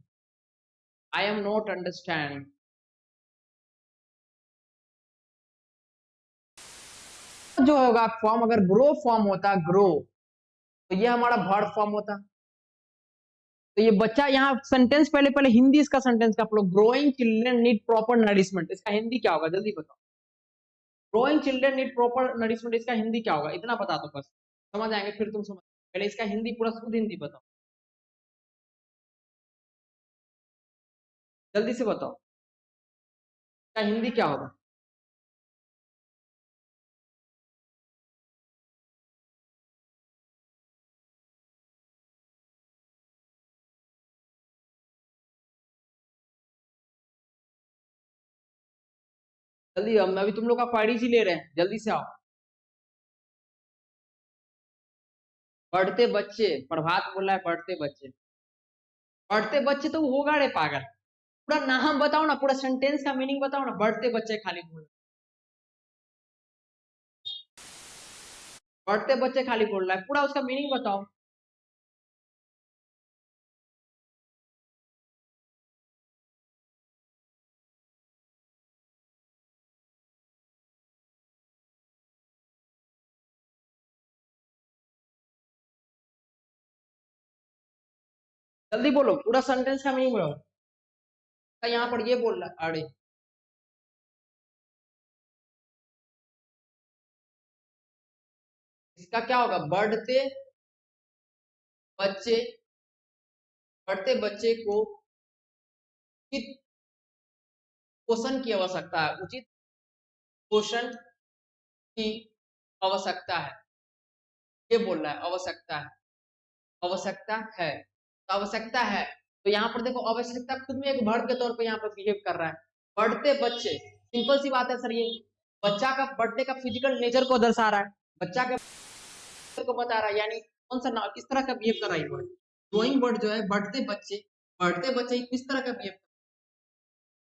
I am not understanding. जो होगा फॉर्म, अगर ग्रो फॉर्म होता, ग्रो, तो ये हमारा वर्ब फॉर्म होता। तो ये बच्चा, यहाँ सेंटेंस पहले पहले हिंदी इसका सेंटेंस का आप लोग, growing children need proper nourishment, इसका हिंदी क्या होगा, जल्दी बताओ। Growing children need proper nourishment, इसका हिंदी क्या होगा, इतना बता दो बस, समझ आएंगे, फिर तुम समझ। पहले इसका हिंदी पूरा शुद्ध हिंदी बताओ, जल्दी से बताओ, इसका हिंदी क्या होगा। जल्दी, हम अभी तुम लोग का क्वारीज ही ले रहे हैं, जल्दी से आओ। बढ़ते बच्चे, प्रभात बोला है बढ़ते बच्चे। बढ़ते बच्चे तो होगा रे पागल, पूरा नाम बताओ ना, पूरा सेंटेंस का मीनिंग बताओ ना, बढ़ते बच्चे खाली बोल, बढ़ते बच्चे खाली बोल रहा है, पूरा उसका मीनिंग बताओ। जल्दी बोलो, पूरा सेंटेंस का मीनिंग बोलो। यहाँ पर ये बोल रहा, अरे इसका क्या होगा, बच्चे बढ़ते बच्चे को उचित पोषण की आवश्यकता है, उचित पोषण की आवश्यकता है, ये बोल रहा है, आवश्यकता है, आवश्यकता है, तो आवश्यकता है। तो यहाँ पर देखो, आवश्यकता खुद में एक वर्ब के तौर पे यहाँ पर बिहेव कर रहा है। बढ़ते बच्चे, सिंपल सी बात है सर, ये बच्चा का बढ़ने का फिजिकल नेचर को दर्शा रहा है, बच्चा के को बता रहा है, यानी कौन सा ना किस तरह का बिहेव कर रहा है वर्ड, ग्रोइंग वर्ड जो है, बढ़ते बच्चे किस तरह का बिहेव कर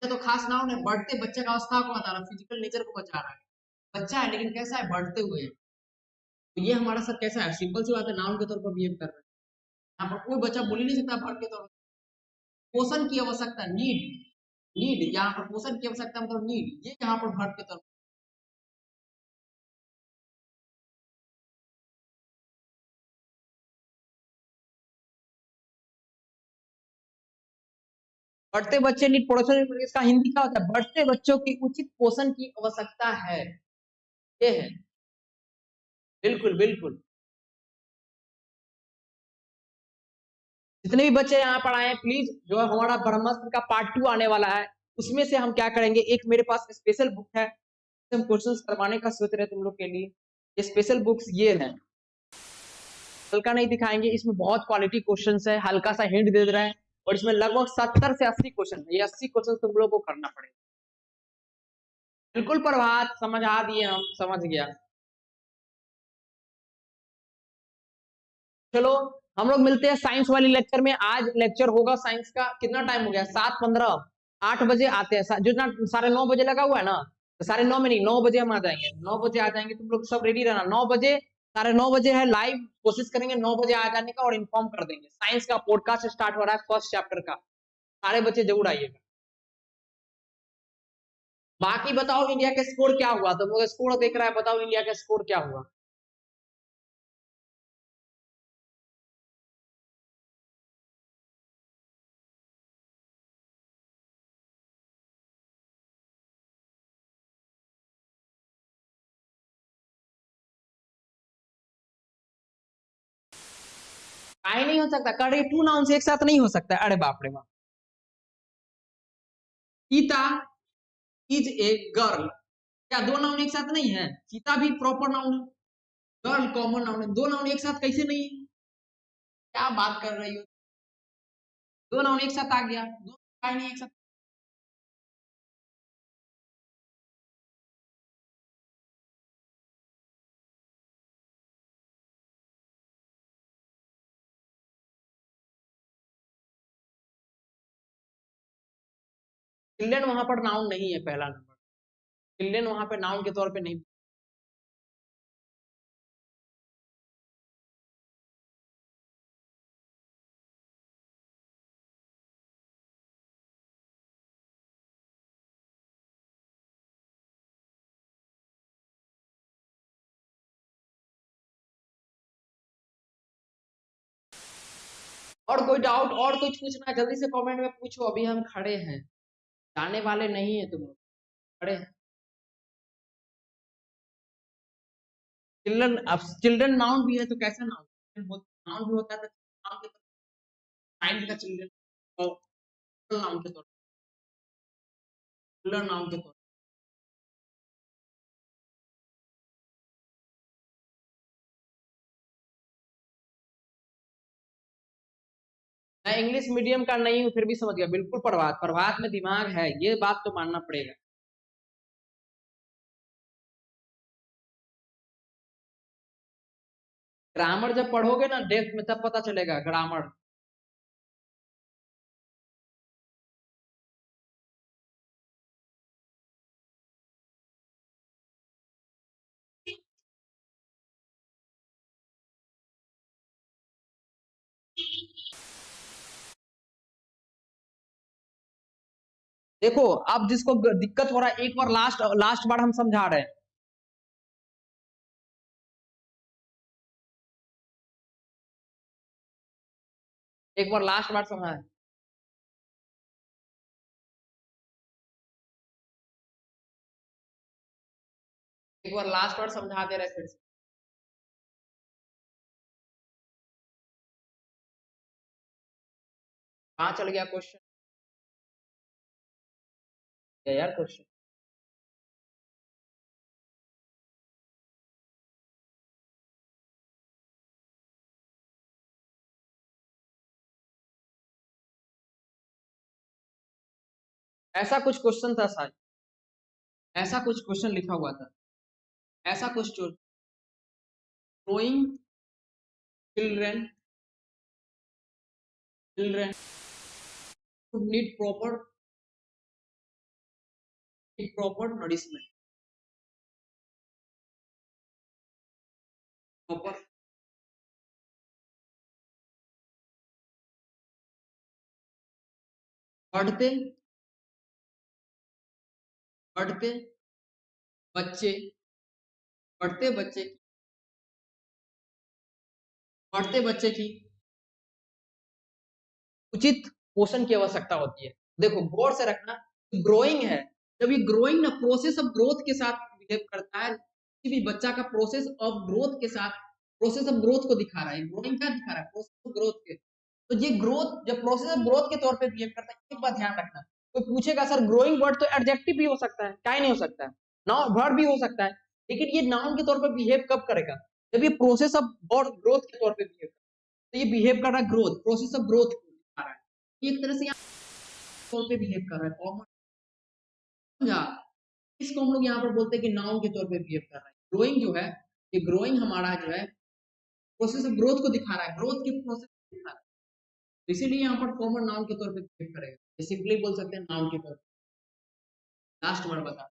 रहा है, तो खास नाउन है, बढ़ते बच्चे का अवस्था को बता रहा है, फिजिकल नेचर को बता रहा है, बच्चा है लेकिन कैसा है, बढ़ते हुए है। तो ये हमारा सर कैसा है, सिंपल सी बात है, नाउन के तौर पर बिहेव कर रहा है। यहाँ पर कोई बच्चा बोल ही नहीं सकता वर्ड के तौर पर। पोषण की आवश्यकता, नीड, नीड, यहाँ पर पोषण की आवश्यकता मतलब नीड, ये यहाँ पर वर्ड के तौर पर। बढ़ते बच्चे नीड पोषण, इसका हिंदी क्या होता है, बढ़ते बच्चों की उचित पोषण की आवश्यकता है, ये है। बिल्कुल बिल्कुल। जितने भी बच्चे यहाँ पर आए हैं, प्लीज, जो है हमारा ब्रह्मास्त्र का पार्ट 2 आने वाला है, उसमें से हम क्या करेंगे, एक मेरे पास स्पेशल बुक है, हम क्वेश्चंस करवाने का सोच रहे हैं तुम लोग के लिए। ये स्पेशल बुक्स ये हैं, हल्का नहीं दिखाएंगे, इसमें बहुत क्वालिटी क्वेश्चंस है, हल्का सा हिंट दे रहे हैं, और इसमें लगभग 70 से 80 क्वेश्चन है, ये 80 क्वेश्चन तुम लोग को करना पड़ेगा। बिल्कुल प्रभात, समझा दिए हम, समझ गया। चलो हम लोग मिलते हैं साइंस वाली लेक्चर में। आज लेक्चर होगा साइंस का, कितना टाइम हो गया, 7:15। 8 बजे आते हैं, जितना 9:30 लगा हुआ है ना, तो 9:30 में नहीं, 9 बजे हम आ जाएंगे। 9 बजे आ जाएंगे, तुम लोग सब रेडी रहना। 9 बजे, 9:30 है लाइव, कोशिश करेंगे 9 बजे आ जाने का और इन्फॉर्म कर देंगे। साइंस का पॉडकास्ट स्टार्ट हो रहा है, फर्स्ट चैप्टर का। सारे बच्चे जरूर आइएगा। बाकी बताओ इंडिया का स्कोर क्या हुआ, तुम लोग स्कोर देख रहा है, बताओ इंडिया का स्कोर क्या हुआ। काहे नहीं हो सकता, करे टू नाउन से एक साथ नहीं हो सकता। अरे बाप रे बाप। सीता इज ए गर्ल, क्या दो नाउन एक साथ नहीं है? सीता भी प्रॉपर नाउन है, गर्ल कॉमन नाउन है, दो नाउन एक साथ कैसे नहीं है? क्या बात कर रही हो, दो नाउन एक साथ आ गया, दो काहे नहीं एक साथ? चिल्ड्रन वहां पर नाउन नहीं है, पहला नंबर। चिल्ड्रन वहां पर नाउन के तौर पे नहीं। और कोई डाउट और कुछ पूछना है, जल्दी से कमेंट में पूछो, अभी हम खड़े हैं, जाने वाले नहीं है तुम लोग, खड़े हैं। चिल्ड्रन, अब चिल्ड्रन नाउन भी है तो कैसा नाउन, नाउन भी होता है तो नाउन के काइंड का चिल्ड्रन, और नाउन के तौर पे, चिल्ड्रन नाउन के तौर पे। मैं इंग्लिश मीडियम का नहीं हूँ, फिर भी समझ गया बिल्कुल। प्रभात, प्रभात में दिमाग है, ये बात तो मानना पड़ेगा। ग्रामर जब पढ़ोगे ना डेप्थ में, तब पता चलेगा ग्रामर। देखो, अब जिसको दिक्कत हो रहा है, एक बार लास्ट लास्ट बार हम समझा रहे हैं। एक बार लास्ट बार समझा है। एक बार लास्ट बार समझा दे रहे फिर से। कहाँ चल गया क्वेश्चन, यार क्वेश्चन। ऐसा कुछ क्वेश्चन था शायद, ऐसा कुछ क्वेश्चन लिखा हुआ था, ऐसा कुछ growing children, children need proper nourishment, proper. पढ़ते पढ़ते बच्चे, पढ़ते बच्चे, पढ़ते बच्चे की उचित पोषण की आवश्यकता होती है। देखो गौर से रखना, ग्रोइंग है, जब ये ग्रोइंग ना प्रोसेस ऑफ ग्रोथ के साथ बिहेव करता है, किसी भी बच्चा का प्रोसेस ऑफ ग्रोथ के साथ, प्रोसेस ऑफ ग्रोथ को दिखा रहा है। ग्रोइंग क्या दिखा रहा है, प्रोसेस ऑफ ग्रोथ के। तो ये ग्रोथ जब प्रोसेस ऑफ ग्रोथ के तौर पे बिहेव करता है, एक बात ध्यान रखना। कोई पूछेगा सर ग्रोइंग वर्ड तो एडजेक्टिव भी हो सकता है, क्या नहीं हो सकता है, नाउन वर्ड भी हो सकता है, लेकिन ये नाउन के तौर पर बिहेव कब करेगा, जब ये प्रोसेस ऑफ ग्रोथ के तौर पे बिहेव करेगा। तो ये बिहेव कर रहा है ग्रोथ, प्रोसेस ऑफ ग्रोथ को दिखा रहा है, एक तरह से यहाँ तौर पे बिहेव कर रहा है, कॉमन। समझा? इसको हम लोग यहाँ पर बोलते हैं कि नाउन के तौर पे बिहेव कर रहा है। ग्रोइंग जो है, ये ग्रोइंग हमारा जो है प्रोसेस ऑफ ग्रोथ को दिखा रहा है, ग्रोथ के प्रोसेस को दिखा रहा है। तो इसीलिए यहाँ पर कॉमन नाउन के तौर पे बिहेव करेगा, सिंपली बोल सकते हैं नाउन के तौर पे। लास्ट वर्ड बता,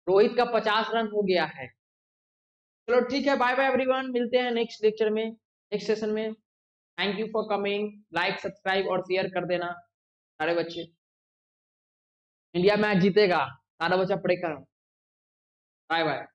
रोहित का 50 रन हो गया है। चलो ठीक है, बाय बाय एवरीवन, मिलते हैं नेक्स्ट लेक्चर में, नेक्स्ट सेशन में। Thank you for coming, like subscribe और शेयर कर देना सारे बच्चे। इंडिया मैच जीतेगा, सारा बच्चा प्रे करो। Bye bye.